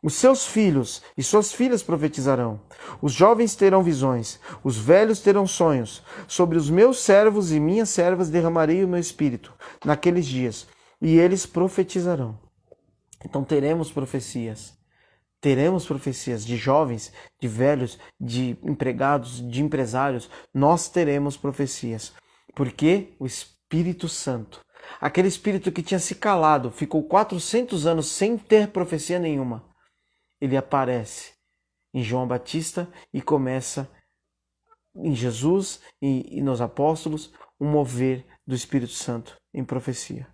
Os seus filhos e suas filhas profetizarão. Os jovens terão visões, os velhos terão sonhos. Sobre os meus servos e minhas servas derramarei o meu espírito naqueles dias, e eles profetizarão. Então teremos profecias. Teremos profecias de jovens, de velhos, de empregados, de empresários. Nós teremos profecias. Porque o Espírito Santo, aquele Espírito que tinha se calado, ficou 400 anos sem ter profecia nenhuma, ele aparece em João Batista e começa em Jesus e nos apóstolos um mover do Espírito Santo em profecia.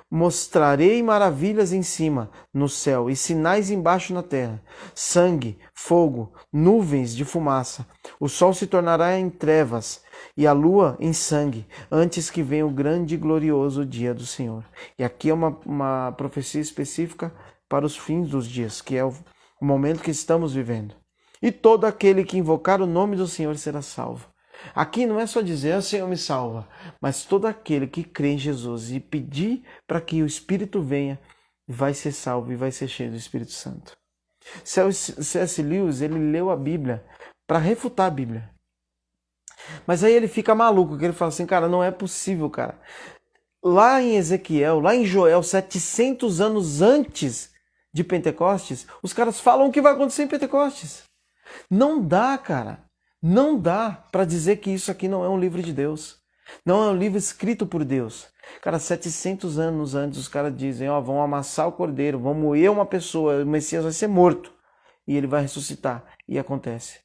Mostrarei maravilhas em cima, no céu, e sinais embaixo na terra. Sangue, fogo, nuvens de fumaça. O sol se tornará em trevas, e a lua em sangue, antes que venha o grande e glorioso dia do Senhor. E aqui é uma profecia específica para os fins dos dias, que é o momento que estamos vivendo. E todo aquele que invocar o nome do Senhor será salvo. Aqui não é só dizer, o Senhor me salva, mas todo aquele que crê em Jesus e pedir para que o Espírito venha, vai ser salvo e vai ser cheio do Espírito Santo. C.S. Lewis, ele leu a Bíblia para refutar a Bíblia. Mas aí ele fica maluco, que ele fala assim, cara, não é possível, cara. Lá em Ezequiel, lá em Joel, 700 anos antes de Pentecostes, os caras falam o que vai acontecer em Pentecostes. Não dá, cara. Não dá para dizer que isso aqui não é um livro de Deus. Não é um livro escrito por Deus. Cara, 700 anos antes os caras dizem, ó, vão amassar o cordeiro, vão moer uma pessoa, o Messias vai ser morto e ele vai ressuscitar. E acontece.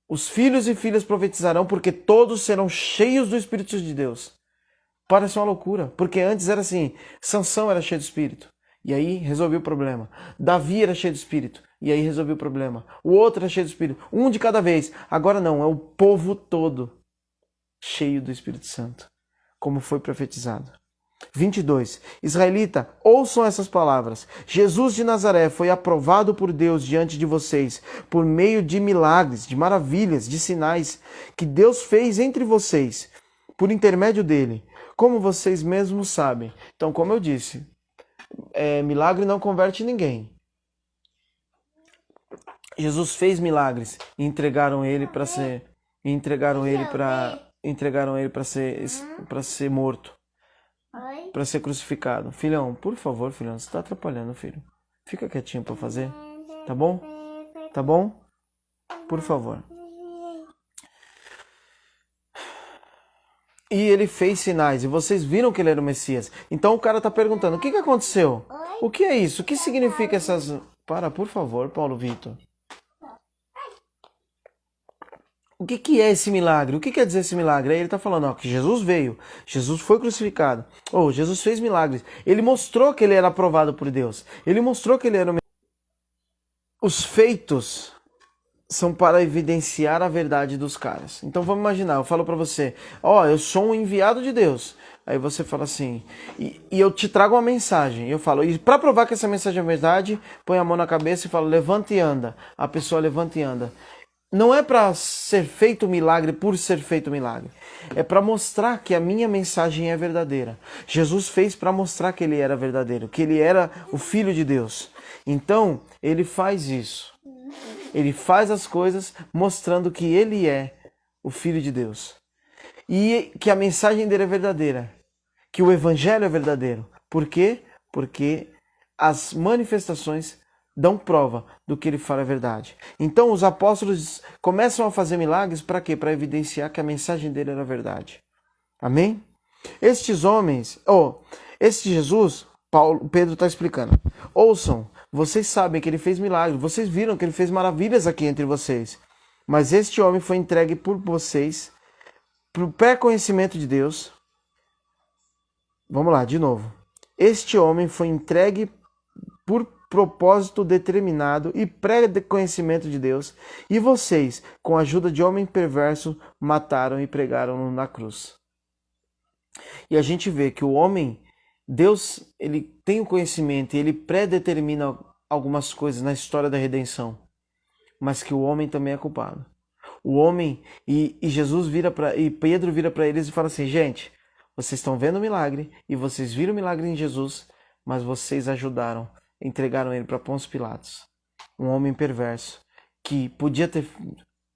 Os filhos e filhas profetizarão porque todos serão cheios do Espírito de Deus. Parece uma loucura, porque antes era assim, Sansão era cheio do Espírito, e aí resolveu o problema. Davi era cheio do Espírito, e aí resolveu o problema. O outro era cheio do Espírito, um de cada vez. Agora não, é o povo todo cheio do Espírito Santo, como foi profetizado. 22. Israelita, ouçam essas palavras. Jesus de Nazaré foi aprovado por Deus diante de vocês por meio de milagres, de maravilhas, de sinais que Deus fez entre vocês, por intermédio dele, como vocês mesmos sabem. Então, como eu disse, milagre não converte ninguém. Jesus fez milagres e entregaram ele para ser morto, para ser crucificado. Filhão, por favor, filhão, você está atrapalhando, filho. Fica quietinho para fazer, tá bom? Tá bom? Por favor. E ele fez sinais, e vocês viram que ele era o Messias. Então o cara está perguntando, o que aconteceu? O que é isso? O que significa essas... Para, por favor, Paulo Vitor. O que é esse milagre? O que quer dizer esse milagre? Aí ele está falando, ó, que Jesus veio, Jesus foi crucificado, Jesus fez milagres. Ele mostrou que ele era aprovado por Deus. Ele mostrou que ele era o Messias. Os feitos são para evidenciar a verdade dos caras. Então vamos imaginar, eu falo para você, eu sou um enviado de Deus. Aí você fala assim, e eu te trago uma mensagem. Eu falo, e para provar que essa mensagem é verdade, põe a mão na cabeça e fala, levanta e anda. A pessoa levanta e anda. Não é para ser feito milagre por ser feito milagre. É para mostrar que a minha mensagem é verdadeira. Jesus fez para mostrar que ele era verdadeiro, que ele era o Filho de Deus. Então, ele faz isso. Ele faz as coisas mostrando que ele é o Filho de Deus. E que a mensagem dele é verdadeira. Que o Evangelho é verdadeiro. Por quê? Porque as manifestações dão prova do que ele fala é verdade. Então os apóstolos começam a fazer milagres para quê? Para evidenciar que a mensagem dele era verdade. Amém? Estes homens, este Jesus, Pedro está explicando. Ouçam, vocês sabem que ele fez milagres, vocês viram que ele fez maravilhas aqui entre vocês. Mas este homem foi entregue por vocês, para o pré-conhecimento de Deus. Vamos lá, de novo. Este homem foi entregue por propósito determinado e pré-conhecimento de Deus, e vocês, com a ajuda de homem perverso, mataram e pregaram-no na cruz. E a gente vê que o homem, Deus, ele tem o conhecimento e ele predetermina algumas coisas na história da redenção, mas que o homem também é culpado. O homem, e Jesus e Pedro vira para eles e fala assim, gente, vocês estão vendo o milagre e vocês viram o milagre em Jesus, mas vocês ajudaram, entregaram ele para Pôncio Pilatos, um homem perverso, que podia ter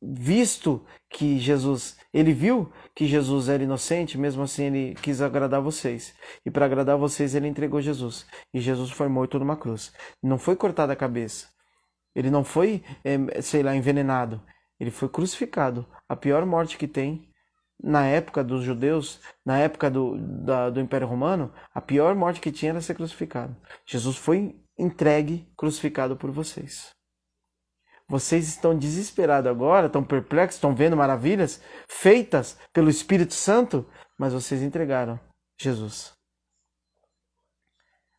visto que Jesus, ele viu que Jesus era inocente, mesmo assim ele quis agradar vocês, e para agradar vocês ele entregou Jesus, e Jesus foi morto numa cruz, não foi cortada a cabeça, ele não foi, envenenado, ele foi crucificado, a pior morte que tem. Na época dos judeus, na época do Império Romano, a pior morte que tinha era ser crucificado. Jesus foi entregue, crucificado por vocês. Vocês estão desesperados agora, estão perplexos, estão vendo maravilhas feitas pelo Espírito Santo, mas vocês entregaram Jesus.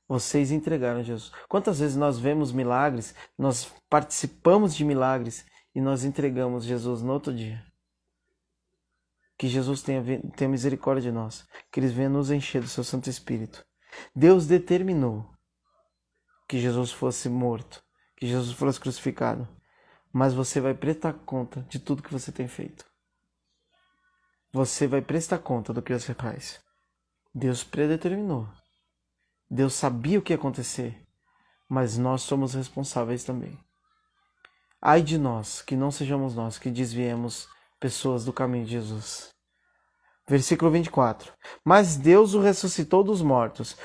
Vocês entregaram Jesus. Quantas vezes nós vemos milagres, nós participamos de milagres e nós entregamos Jesus no outro dia? Que Jesus tenha misericórdia de nós, que Ele venha nos encher do seu Santo Espírito. Deus determinou que Jesus fosse morto, que Jesus fosse crucificado, mas você vai prestar conta de tudo que você tem feito. você vai prestar conta do que você faz. Deus predeterminou. Deus sabia o que ia acontecer, mas nós somos responsáveis também. Ai de nós, que não sejamos nós que desviemos pessoas do caminho de Jesus. Versículo 24. Mas Deus o ressuscitou dos mortos,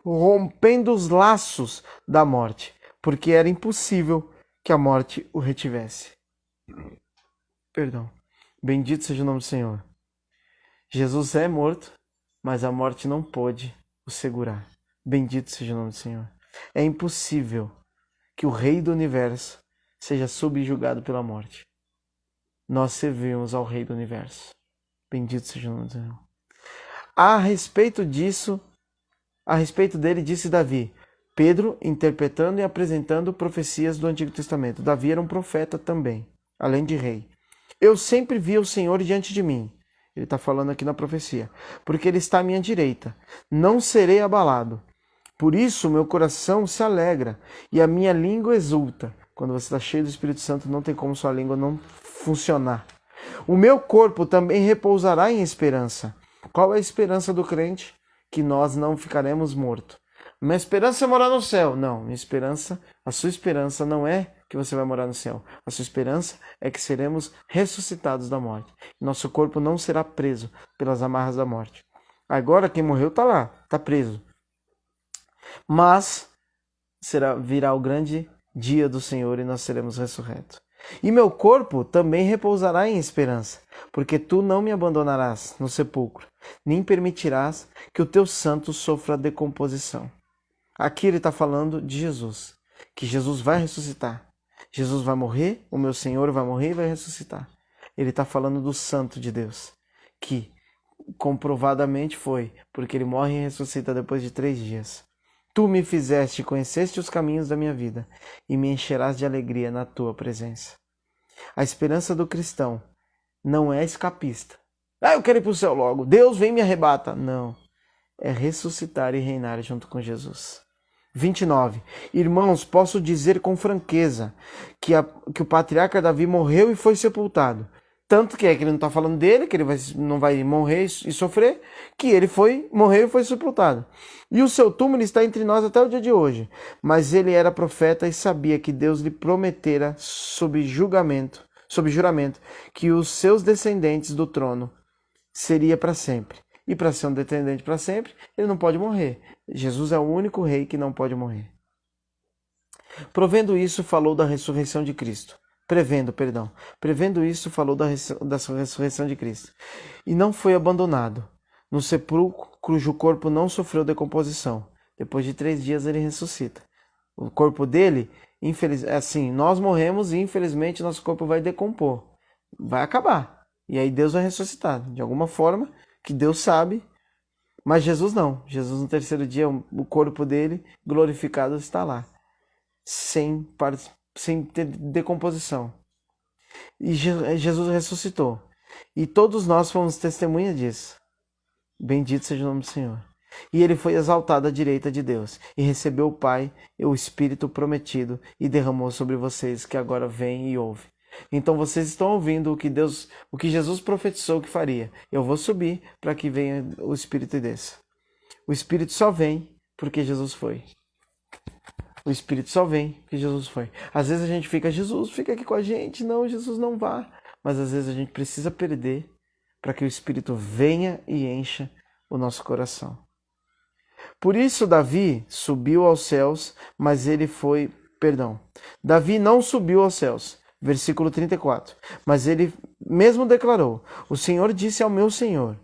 rompendo os laços da morte, porque era impossível que a morte o retivesse. Perdão. Bendito seja o nome do Senhor. Jesus é morto, mas a morte não pôde o segurar. Bendito seja o nome do Senhor. É impossível que o Rei do Universo seja subjugado pela morte. Nós servimos ao Rei do Universo. Bendito seja o nome do Senhor. A respeito dele disse Davi, Pedro interpretando e apresentando profecias do Antigo Testamento. Davi era um profeta também, além de rei. Eu sempre vi o Senhor diante de mim. Ele está falando aqui na profecia. Porque ele está à minha direita. Não serei abalado. Por isso meu coração se alegra e a minha língua exulta. Quando você está cheio do Espírito Santo, não tem como sua língua não funcionar. O meu corpo também repousará em esperança. Qual é a esperança do crente? Que nós não ficaremos mortos. Minha esperança é morar no céu. Não, a sua esperança não é que você vai morar no céu. A sua esperança é que seremos ressuscitados da morte. Nosso corpo não será preso pelas amarras da morte. Agora quem morreu está lá, está preso. Mas virá o grande dia do Senhor e nós seremos ressurretos. E meu corpo também repousará em esperança, porque tu não me abandonarás no sepulcro, nem permitirás que o teu santo sofra decomposição. Aqui ele está falando de Jesus, que Jesus vai ressuscitar. Jesus vai morrer, o meu Senhor vai morrer e vai ressuscitar. Ele está falando do santo de Deus, que comprovadamente foi, porque ele morre e ressuscita depois de 3 dias. Tu me fizeste e conheceste os caminhos da minha vida, e me encherás de alegria na tua presença. A esperança do cristão não é escapista. Eu quero ir para o céu logo. Deus vem e me arrebata. Não. É ressuscitar e reinar junto com Jesus. 29. Irmãos, posso dizer com franqueza que o patriarca Davi morreu e foi sepultado. Tanto que ele não está falando dele, que ele não vai morrer e sofrer, que ele morreu e foi sepultado. E o seu túmulo está entre nós até o dia de hoje. Mas ele era profeta e sabia que Deus lhe prometera sob juramento, que os seus descendentes do trono seria para sempre. E para ser um descendente para sempre, ele não pode morrer. Jesus é o único rei que não pode morrer. Prevendo isso, falou da ressurreição de Cristo. Prevendo isso, falou da ressurreição de Cristo. E não foi abandonado no sepulcro, cujo corpo não sofreu decomposição. Depois de 3 dias ele ressuscita. O corpo dele, nós morremos e infelizmente nosso corpo vai decompor. Vai acabar. E aí Deus vai ressuscitar. De alguma forma que Deus sabe. Mas Jesus não. Jesus no 3º dia, o corpo dele glorificado está lá. Sem ter decomposição. E Jesus ressuscitou. E todos nós fomos testemunha disso. Bendito seja o nome do Senhor. E ele foi exaltado à direita de Deus. E recebeu o Pai e o Espírito prometido. E derramou sobre vocês que agora vem e ouve. Então vocês estão ouvindo o que Jesus profetizou que faria. Eu vou subir para que venha o Espírito e desça. O Espírito só vem porque Jesus foi. O Espírito só vem porque Jesus foi. Às vezes a gente fica, Jesus, fica aqui com a gente. Não, Jesus não vá. Mas às vezes a gente precisa perder para que o Espírito venha e encha o nosso coração. Por isso Davi subiu aos céus, mas Davi não subiu aos céus. Versículo 34. Mas ele mesmo declarou, o Senhor disse ao meu Senhor,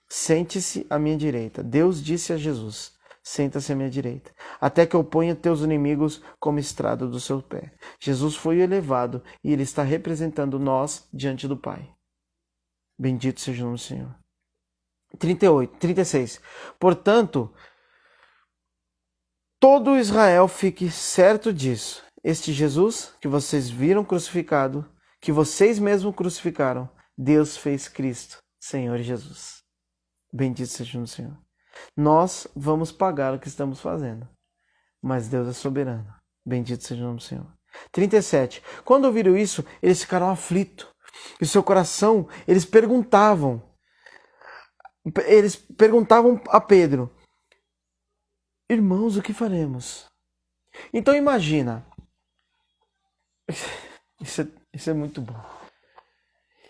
sente-se à minha direita. Deus disse a Jesus, senta-se à minha direita, até que eu ponha teus inimigos como estrado do seu pé. Jesus foi elevado e ele está representando nós diante do Pai. Bendito seja o nome do Senhor. 36. Portanto, todo Israel fique certo disso. Este Jesus que vocês viram crucificado, que vocês mesmos crucificaram, Deus fez Cristo, Senhor Jesus. Bendito seja o nome do Senhor. Nós vamos pagar o que estamos fazendo, mas Deus é soberano. Bendito seja o nome do Senhor. 37. Quando ouviram isso, eles ficaram aflitos E o seu coração, eles perguntavam a Pedro: irmãos, o que faremos? Então imagina, isso é muito bom.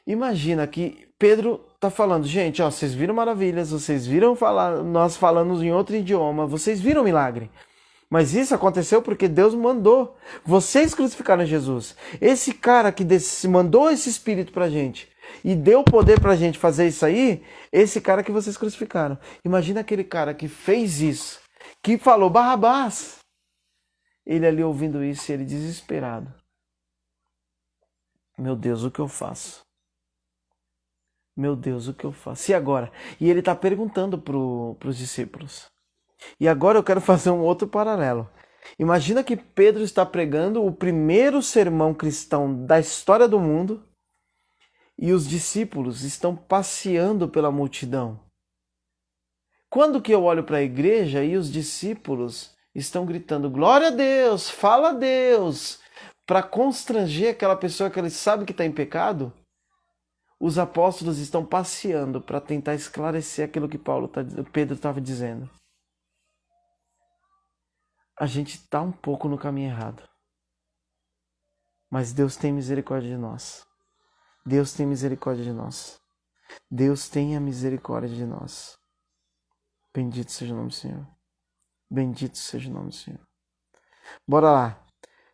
Imagina que Pedro está falando: gente, ó, vocês viram maravilhas, vocês viram nós falamos em outro idioma, vocês viram milagre. Mas isso aconteceu porque Deus mandou. Vocês crucificaram Jesus. Esse cara que mandou esse espírito pra gente e deu poder pra gente fazer isso aí, esse cara que vocês crucificaram. Imagina aquele cara que fez isso, que falou Barrabás. Ele ali ouvindo isso, ele desesperado. Meu Deus, o que eu faço? Meu Deus, o que eu faço? E agora? E ele está perguntando para os discípulos. E agora eu quero fazer um outro paralelo. Imagina que Pedro está pregando o primeiro sermão cristão da história do mundo e os discípulos estão passeando pela multidão. Quando que eu olho para a igreja e os discípulos estão gritando glória a Deus, fala a Deus, para constranger aquela pessoa que ele sabe que está em pecado, os apóstolos estão passeando para tentar esclarecer aquilo que Pedro estava dizendo. A gente está um pouco no caminho errado. Mas Deus tem misericórdia de nós. Deus tem misericórdia de nós. Deus tenha misericórdia de nós. Bendito seja o nome do Senhor. Bendito seja o nome do Senhor. Bora lá.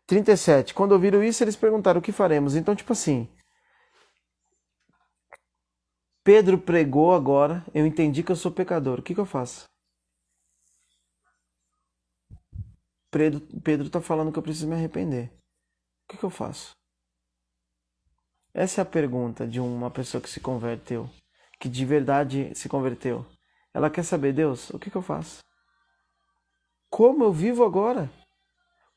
37. Quando ouviram isso, eles perguntaram: o que faremos? Então, tipo assim, Pedro pregou agora, eu entendi que eu sou pecador. O que eu faço? Pedro está falando que eu preciso me arrepender. O que eu faço? Essa é a pergunta de uma pessoa que se converteu, que de verdade se converteu. Ela quer saber: Deus, o que eu faço? Como eu vivo agora?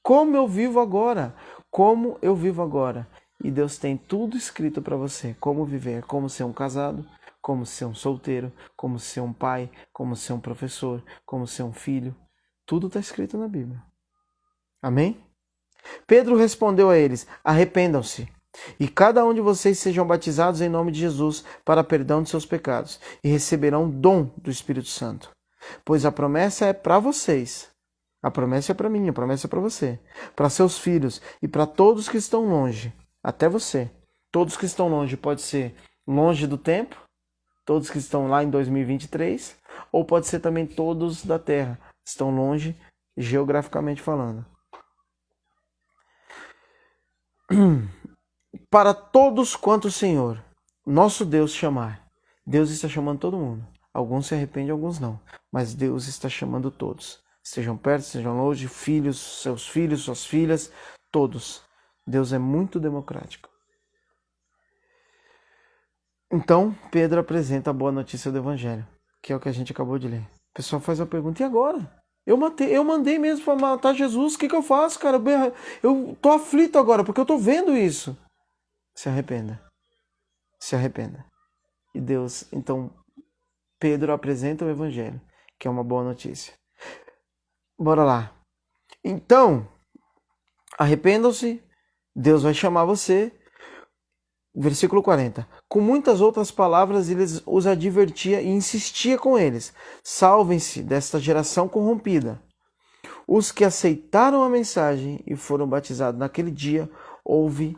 Como eu vivo agora? Como eu vivo agora? E Deus tem tudo escrito para você. Como viver, como ser um casado, como ser um solteiro, como ser um pai, como ser um professor, como ser um filho. Tudo está escrito na Bíblia. Amém? Pedro respondeu a eles: arrependam-se, e cada um de vocês sejam batizados em nome de Jesus para perdão de seus pecados, e receberão o dom do Espírito Santo. Pois a promessa é para vocês. A promessa é para mim, a promessa é para você, para seus filhos e para todos que estão longe, até você. Todos que estão longe, pode ser longe do tempo, todos que estão lá em 2023, ou pode ser também todos da terra, estão longe geograficamente falando. Para todos quanto o Senhor, nosso Deus, chamar. Deus está chamando todo mundo. Alguns se arrependem, alguns não. Mas Deus está chamando todos. Estejam perto, estejam longe, filhos, suas filhas, todos. Deus é muito democrático. Então, Pedro apresenta a boa notícia do Evangelho, que é o que a gente acabou de ler. O pessoal faz a pergunta: e agora? Eu mandei mesmo para matar Jesus, o que eu faço, cara? Eu tô aflito agora, porque eu tô vendo isso. Se arrependa. Se arrependa. E Deus, então, Pedro apresenta o Evangelho, que é uma boa notícia. Bora lá. Então, arrependam-se, Deus vai chamar você. Versículo 40. Com muitas outras palavras, ele os advertia e insistia com eles: salvem-se desta geração corrompida. Os que aceitaram a mensagem e foram batizados naquele dia, houve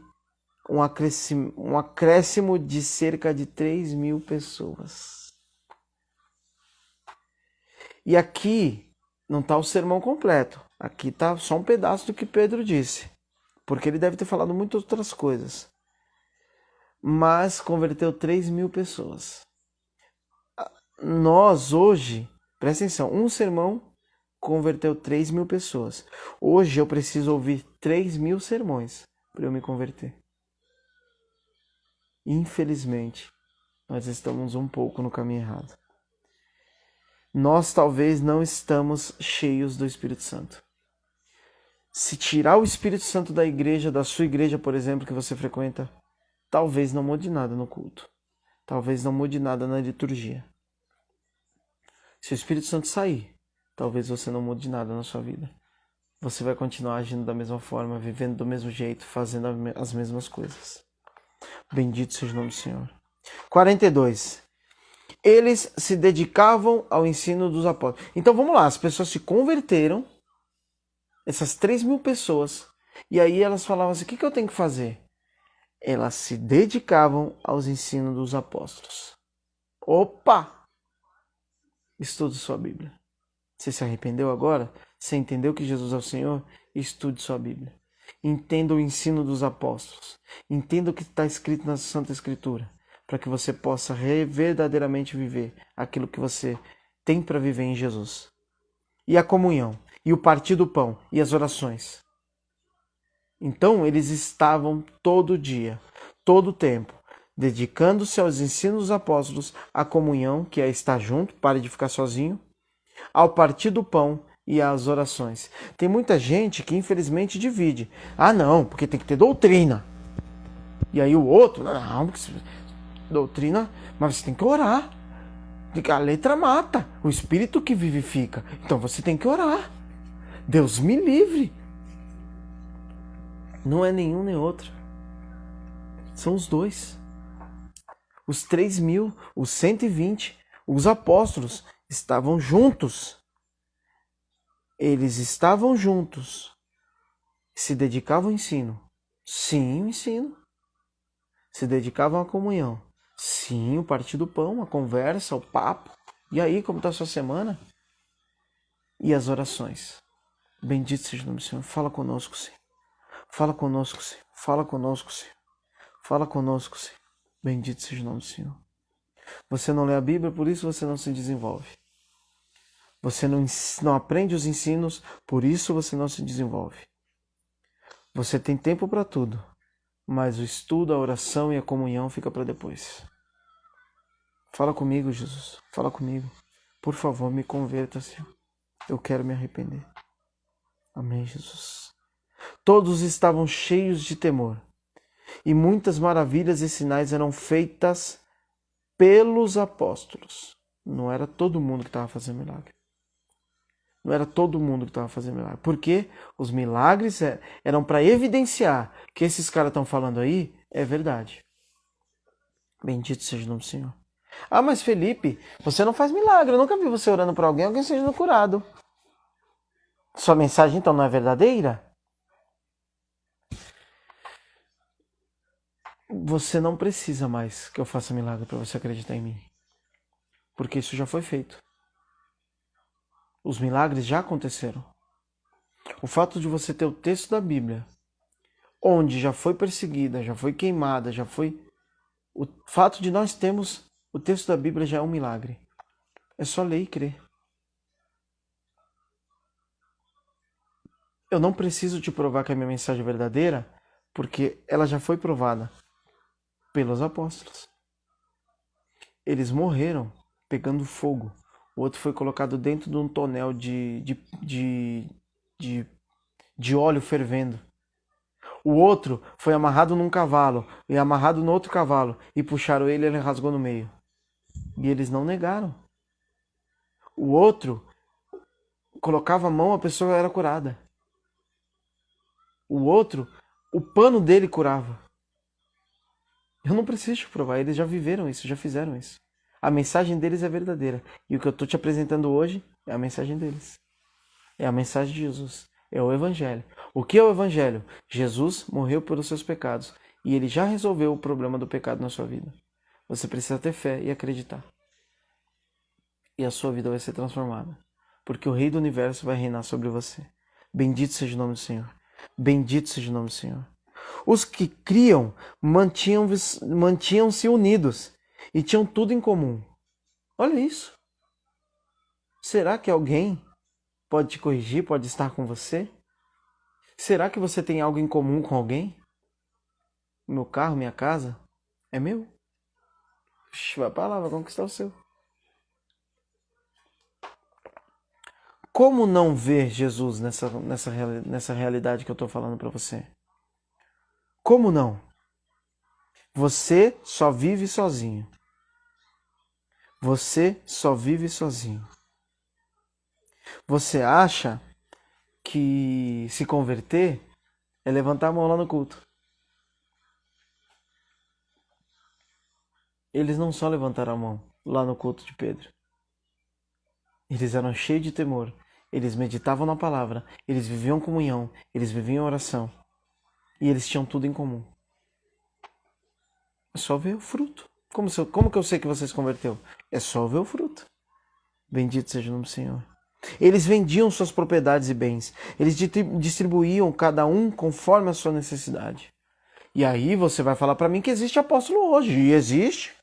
um acréscimo de cerca de 3.000 pessoas. E aqui não está o sermão completo. Aqui está só um pedaço do que Pedro disse, porque ele deve ter falado muitas outras coisas. Mas converteu 3.000 pessoas. Nós hoje, presta atenção, um sermão converteu 3.000 pessoas. Hoje eu preciso ouvir 3.000 sermões para eu me converter. Infelizmente, nós estamos um pouco no caminho errado. Nós talvez não estamos cheios do Espírito Santo. Se tirar o Espírito Santo da igreja, da sua igreja, por exemplo, que você frequenta, talvez não mude nada no culto. Talvez não mude nada na liturgia. Se o Espírito Santo sair, talvez você não mude nada na sua vida. Você vai continuar agindo da mesma forma, vivendo do mesmo jeito, fazendo as mesmas coisas. Bendito seja o nome do Senhor. 42. Eles se dedicavam ao ensino dos apóstolos. Então vamos lá, as pessoas se converteram, essas 3.000 pessoas, e aí elas falavam assim, o que eu tenho que fazer? Elas se dedicavam aos ensinos dos apóstolos. Opa! Estude sua Bíblia. Você se arrependeu agora? Você entendeu que Jesus é o Senhor? Estude sua Bíblia. Entenda o ensino dos apóstolos. Entenda o que está escrito na Santa Escritura, para que você possa verdadeiramente viver aquilo que você tem para viver em Jesus. E a comunhão, e o partir do pão, e as orações. Então eles estavam todo dia, todo o tempo, dedicando-se aos ensinos dos apóstolos, à comunhão, que é estar junto, pare de ficar sozinho, ao partir do pão e às orações. Tem muita gente que infelizmente divide. Ah não, porque tem que ter doutrina. E aí o outro, não, doutrina, mas você tem que orar. A letra mata, o espírito que vivifica. Então você tem que orar. Deus me livre. Não é nenhum nem outro. São os dois. Os 3.000, os 120, os apóstolos estavam juntos. Eles estavam juntos. Se dedicavam ao ensino. Sim, o ensino. Se dedicavam à comunhão. Sim, o partir do pão, a conversa, o papo. E aí, como está a sua semana? E as orações. Bendito seja o nome do Senhor. Fala conosco, Senhor. Fala conosco, Senhor. Fala conosco, Senhor. Fala conosco, Senhor. Bendito seja o nome do Senhor. Você não lê a Bíblia, por isso você não se desenvolve. Você não aprende os ensinos, por isso você não se desenvolve. Você tem tempo para tudo, mas o estudo, a oração e a comunhão fica para depois. Fala comigo, Jesus. Fala comigo. Por favor, me converta, Senhor. Eu quero me arrepender. Amém, Jesus. Todos estavam cheios de temor, e muitas maravilhas e sinais eram feitas pelos apóstolos. Não era todo mundo que estava fazendo milagre. Não era todo mundo que estava fazendo milagre. Porque os milagres eram para evidenciar que esses caras estão falando aí é verdade. Bendito seja o nome do Senhor. Ah, mas Felipe, você não faz milagre. Eu nunca vi você orando por alguém sendo curado. Sua mensagem então não é verdadeira? Você não precisa mais que eu faça milagre para você acreditar em mim. Porque isso já foi feito. Os milagres já aconteceram. O fato de você ter o texto da Bíblia, onde já foi perseguida, já foi queimada, já foi... O fato de nós termos o texto da Bíblia já é um milagre. É só ler e crer. Eu não preciso te provar que a minha mensagem é verdadeira, porque ela já foi provada pelos apóstolos. Eles morreram pegando fogo. O outro foi colocado dentro de um tonel de óleo fervendo. O outro foi amarrado num cavalo e amarrado no outro cavalo e puxaram ele e ele rasgou no meio. E eles não negaram. O outro colocava a mão, a pessoa era curada. O outro, o pano dele curava. Eu não preciso te provar, eles já viveram isso, já fizeram isso. A mensagem deles é verdadeira. E o que eu estou te apresentando hoje é a mensagem deles. É a mensagem de Jesus. É o Evangelho. O que é o Evangelho? Jesus morreu pelos seus pecados. E ele já resolveu o problema do pecado na sua vida. Você precisa ter fé e acreditar. E a sua vida vai ser transformada. Porque o Rei do Universo vai reinar sobre você. Bendito seja o nome do Senhor. Bendito seja o nome do Senhor. Os que criam mantinham-se unidos e tinham tudo em comum. Olha isso. Será que alguém pode te corrigir, pode estar com você? Será que você tem algo em comum com alguém? Meu carro, minha casa, é meu. Vai para lá, vai conquistar o seu. Como não ver Jesus nessa realidade que eu estou falando para você? Como não? Você só vive sozinho. Você só vive sozinho. Você acha que se converter é levantar a mão lá no culto. Eles não só levantaram a mão lá no culto de Pedro. Eles eram cheios de temor. Eles meditavam na palavra. Eles viviam comunhão. Eles viviam oração. E eles tinham tudo em comum. É só ver o fruto. Como que eu sei que você se converteu? É só ver o fruto. Bendito seja o nome do Senhor. Eles vendiam suas propriedades e bens. Eles distribuíam cada um conforme a sua necessidade. E aí você vai falar para mim que existe apóstolo hoje. E existe.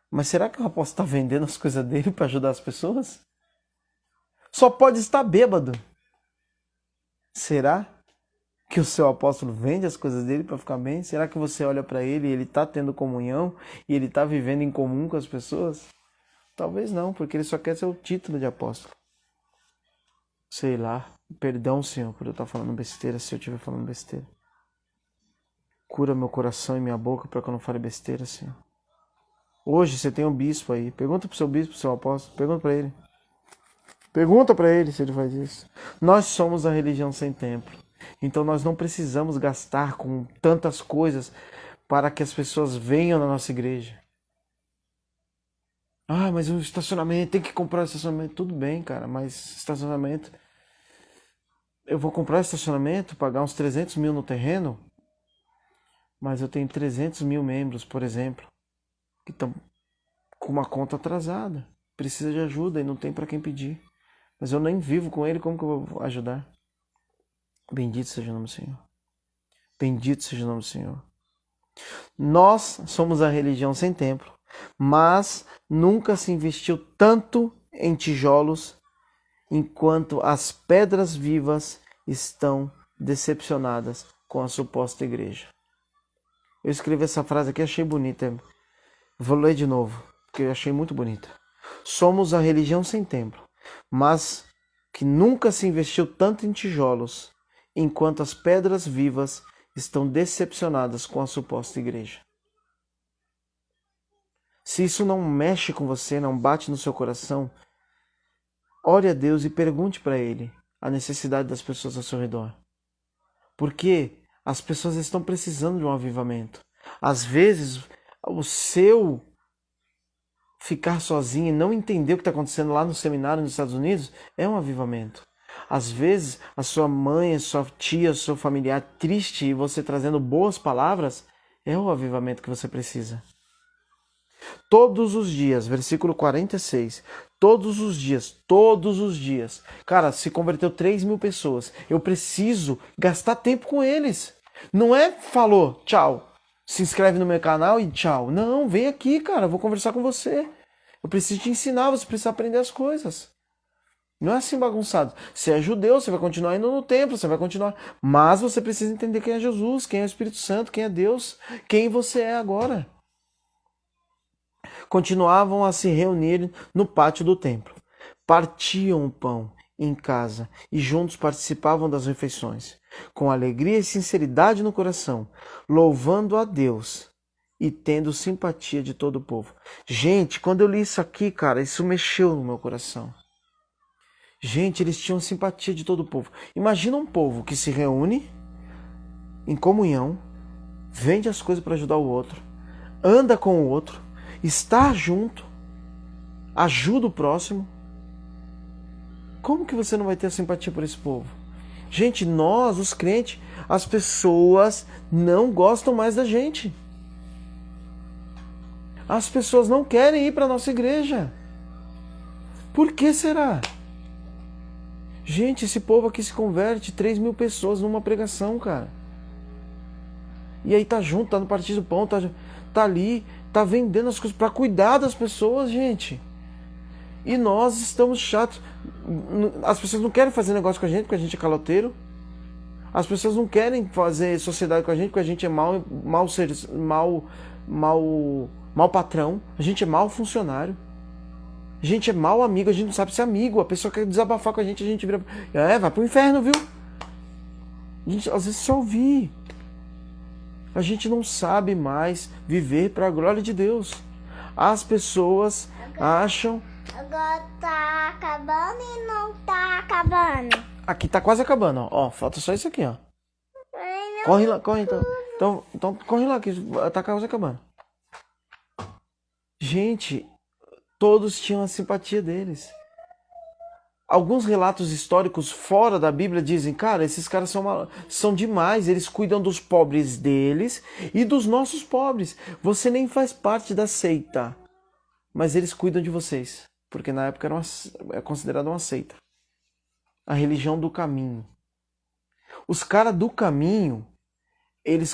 Mas será que o apóstolo está vendendo as coisas dele para ajudar as pessoas? Só pode estar bêbado. Será que o seu apóstolo vende as coisas dele para ficar bem? Será que você olha para ele e ele está tendo comunhão e ele está vivendo em comum com as pessoas? Talvez não, porque ele só quer ser o título de apóstolo. Sei lá. Perdão, Senhor, por eu estar falando besteira, se eu estiver falando besteira. Cura meu coração e minha boca para que eu não fale besteira, Senhor. Hoje você tem um bispo aí. Pergunta pro seu bispo, pro seu apóstolo. Pergunta para ele. Pergunta para ele se ele faz isso. Nós somos a religião sem templo. Então nós não precisamos gastar com tantas coisas para que as pessoas venham na nossa igreja. Ah, mas o estacionamento, tem que comprar estacionamento. Tudo bem, cara, mas estacionamento... Eu vou comprar estacionamento, pagar uns 300 mil no terreno, mas eu tenho 300 mil membros, por exemplo, que estão com uma conta atrasada. Precisa de ajuda e não tem para quem pedir. Mas eu nem vivo com ele, como que eu vou ajudar? Bendito seja o nome do Senhor. Bendito seja o nome do Senhor. Nós somos a religião sem templo, mas nunca se investiu tanto em tijolos enquanto as pedras vivas estão decepcionadas com a suposta igreja. Eu escrevi essa frase aqui e achei bonita. Vou ler de novo, porque eu achei muito bonita. Somos a religião sem templo, mas que nunca se investiu tanto em tijolos enquanto as pedras vivas estão decepcionadas com a suposta igreja. Se isso não mexe com você, não bate no seu coração, ore a Deus e pergunte para Ele a necessidade das pessoas ao seu redor. Porque as pessoas estão precisando de um avivamento. Às vezes, o seu ficar sozinho e não entender o que está acontecendo lá no seminário nos Estados Unidos é um avivamento. Às vezes, a sua mãe, a sua tia, o seu familiar triste e você trazendo boas palavras é o avivamento que você precisa. Todos os dias, versículo 46, todos os dias. Cara, se converteu 3.000 pessoas. Eu preciso gastar tempo com eles. Não é falou, tchau, se inscreve no meu canal e tchau. Não, vem aqui, cara, eu vou conversar com você. Eu preciso te ensinar, você precisa aprender as coisas. Não é assim bagunçado. Se é judeu, você vai continuar indo no templo, você vai continuar. Mas você precisa entender quem é Jesus, quem é o Espírito Santo, quem é Deus, quem você é agora. Continuavam a se reunir no pátio do templo. Partiam o pão em casa e juntos participavam das refeições, com alegria e sinceridade no coração, louvando a Deus e tendo simpatia de todo o povo. Gente, quando eu li isso aqui, cara, isso mexeu no meu coração. Gente, eles tinham simpatia de todo o povo. Imagina um povo que se reúne em comunhão, vende as coisas para ajudar o outro, anda com o outro, está junto, ajuda o próximo. Como que você não vai ter simpatia por esse povo? Gente, nós, os crentes, as pessoas não gostam mais da gente. As pessoas não querem ir para a nossa igreja. Por que será? Gente, esse povo aqui se converte, 3.000 pessoas numa pregação, cara. E aí tá junto, tá no Partido do Pão, tá ali, tá vendendo as coisas para cuidar das pessoas, gente. E nós estamos chatos. As pessoas não querem fazer negócio com a gente porque a gente é caloteiro. As pessoas não querem fazer sociedade com a gente porque a gente é mau patrão. A gente é mau funcionário. A gente é mau amigo, a gente não sabe ser amigo. A pessoa quer desabafar com a gente vira... vai pro inferno, viu? A gente, às vezes, só ouvir. A gente não sabe mais viver para a glória de Deus. As pessoas acham... Agora tá acabando e não tá acabando. Aqui tá quase acabando, ó. Falta só isso aqui, ó. Corre lá, corre então. Então corre lá que tá quase acabando. Gente, todos tinham a simpatia deles. Alguns relatos históricos fora da Bíblia dizem, cara, esses caras são demais, eles cuidam dos pobres deles e dos nossos pobres. Você nem faz parte da seita, mas eles cuidam de vocês, porque na época é considerado uma seita. A religião do caminho. Os caras do caminho, eles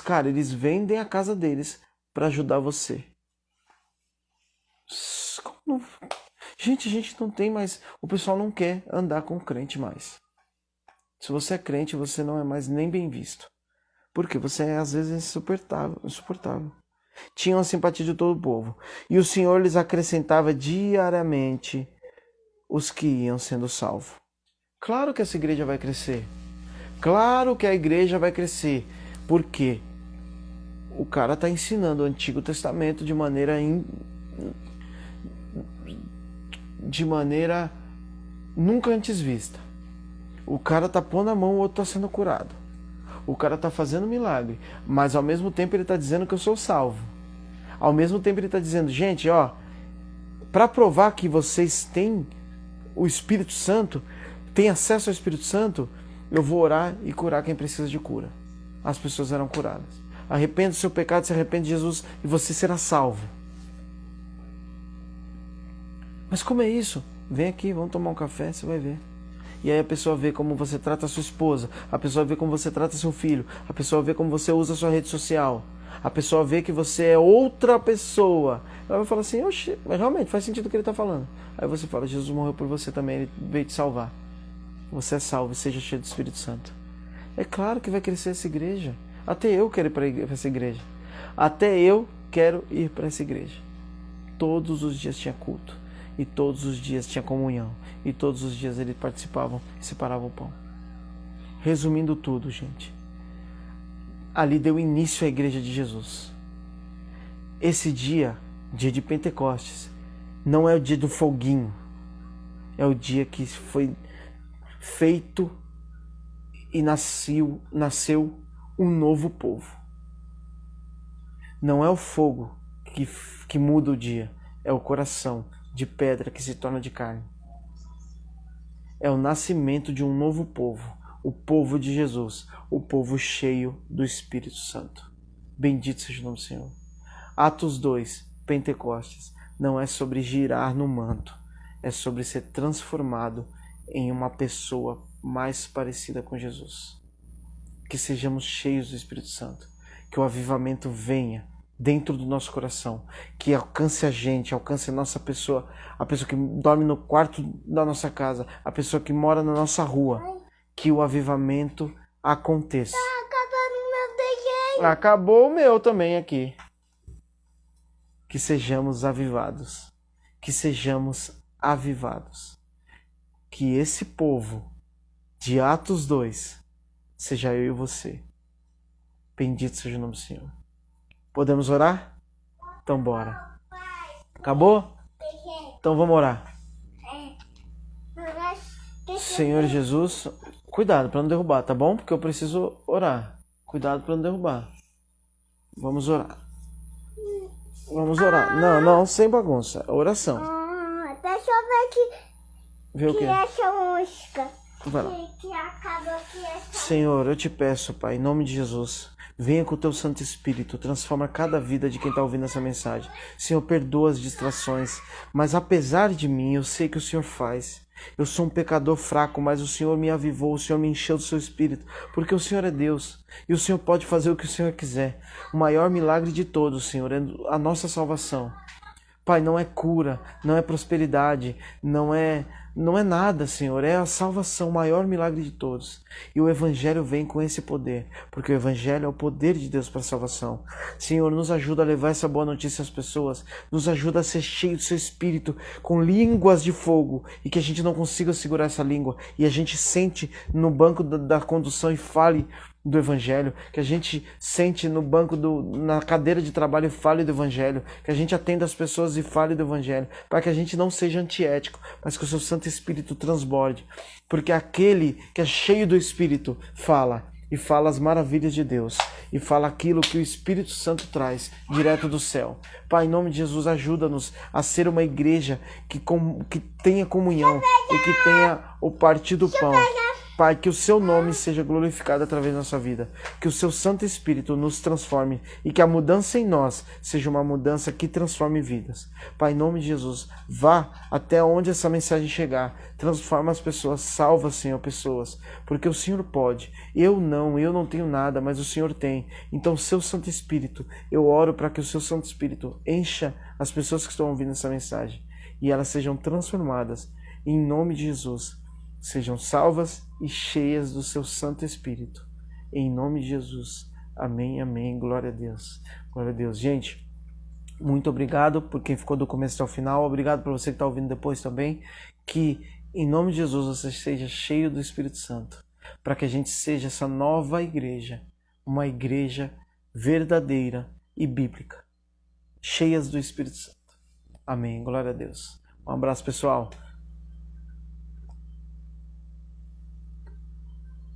vendem a casa deles para ajudar você. Gente, a gente não tem mais... O pessoal não quer andar com crente mais. Se você é crente, você não é mais nem bem visto. Porque você é, às vezes, insuportável. Tinham a simpatia de todo o povo. E o Senhor lhes acrescentava diariamente os que iam sendo salvos. Claro que essa igreja vai crescer. Claro que a igreja vai crescer. Por quê? O cara está ensinando o Antigo Testamento de maneira nunca antes vista. O cara tá pondo a mão, o outro tá sendo curado. O cara tá fazendo milagre, mas ao mesmo tempo ele tá dizendo que eu sou salvo. Ao mesmo tempo ele tá dizendo, gente, ó, para provar que vocês têm o Espírito Santo, têm acesso ao Espírito Santo, eu vou orar e curar quem precisa de cura. As pessoas eram curadas. Arrependa do seu pecado, se arrepende de Jesus e você será salvo. Mas como é isso? Vem aqui, vamos tomar um café, você vai ver. E aí a pessoa vê como você trata a sua esposa, a pessoa vê como você trata seu filho, a pessoa vê como você usa a sua rede social, a pessoa vê que você é outra pessoa. Ela vai falar assim, oxe, mas realmente faz sentido o que ele está falando. Aí você fala, Jesus morreu por você também, ele veio te salvar. Você é salvo e seja cheio do Espírito Santo. É claro que vai crescer essa igreja. Até eu quero ir para essa igreja. Até eu quero ir para essa igreja. Todos os dias tinha culto. E todos os dias tinha comunhão. E todos os dias eles participavam e separavam o pão. Resumindo tudo, gente. Ali deu início à igreja de Jesus. Esse dia, dia de Pentecostes, não é o dia do foguinho. É o dia que foi feito e nasceu um novo povo. Não é o fogo que muda o dia. É o coração de pedra que se torna de carne. É o nascimento de um novo povo, o povo de Jesus, o povo cheio do Espírito Santo. Bendito seja o nome do Senhor. Atos 2, Pentecostes, não é sobre girar no manto, é sobre ser transformado em uma pessoa mais parecida com Jesus. Que sejamos cheios do Espírito Santo, que o avivamento venha dentro do nosso coração, que alcance a gente, alcance a nossa pessoa, a pessoa que dorme no quarto da nossa casa, a pessoa que mora na nossa rua, que o avivamento aconteça. Tá acabando o meu desenho. Acabou o meu também aqui. Que sejamos avivados, que sejamos avivados, que esse povo de Atos 2 seja eu e você. Bendito seja o nome do Senhor. Podemos orar? Então bora. Acabou? Então vamos orar. Senhor Jesus, cuidado para não derrubar, tá bom? Porque eu preciso orar. Cuidado para não derrubar. Vamos orar. Vamos orar. Não, sem bagunça. Oração. Deixa eu ver aqui. Vê o quê? Essa música. Vai lá. Que acabou aqui essa. Senhor, eu te peço, Pai, em nome de Jesus, venha com o teu Santo Espírito, transforma cada vida de quem está ouvindo essa mensagem. Senhor, perdoa as distrações, mas apesar de mim, eu sei que o Senhor faz. Eu sou um pecador fraco, mas o Senhor me avivou, o Senhor me encheu do seu Espírito, porque o Senhor é Deus, e o Senhor pode fazer o que o Senhor quiser. O maior milagre de todos, Senhor, é a nossa salvação. Pai, não é cura, não é prosperidade, não é nada, Senhor, é a salvação, o maior milagre de todos. E o Evangelho vem com esse poder, porque o Evangelho é o poder de Deus para a salvação. Senhor, nos ajuda a levar essa boa notícia às pessoas, nos ajuda a ser cheio do seu Espírito, com línguas de fogo, e que a gente não consiga segurar essa língua, e a gente sente no banco da condução e fale do Evangelho, que a gente sente no banco, na cadeira de trabalho e fale do Evangelho, que a gente atenda as pessoas e fale do Evangelho, para que a gente não seja antiético, mas que o seu Santo Espírito transborde, porque aquele que é cheio do Espírito fala, e fala as maravilhas de Deus, e fala aquilo que o Espírito Santo traz direto do céu. Pai, em nome de Jesus, ajuda-nos a ser uma igreja que tenha comunhão e que tenha o partir do pão. Pai, que o seu nome seja glorificado através da nossa vida, que o seu Santo Espírito nos transforme e que a mudança em nós seja uma mudança que transforme vidas. Pai, em nome de Jesus, vá até onde essa mensagem chegar, transforma as pessoas, salva, Senhor, pessoas, porque o Senhor pode. Eu não tenho nada, mas o Senhor tem. Então, seu Santo Espírito, eu oro para que o seu Santo Espírito encha as pessoas que estão ouvindo essa mensagem e elas sejam transformadas. Em nome de Jesus, sejam salvas e cheias do seu Santo Espírito. Em nome de Jesus. Amém, amém. Glória a Deus. Glória a Deus. Gente, muito obrigado por quem ficou do começo até o final. Obrigado por você que está ouvindo depois também. Que, em nome de Jesus, você seja cheio do Espírito Santo. Para que a gente seja essa nova igreja. Uma igreja verdadeira e bíblica. Cheias do Espírito Santo. Amém. Glória a Deus. Um abraço, pessoal.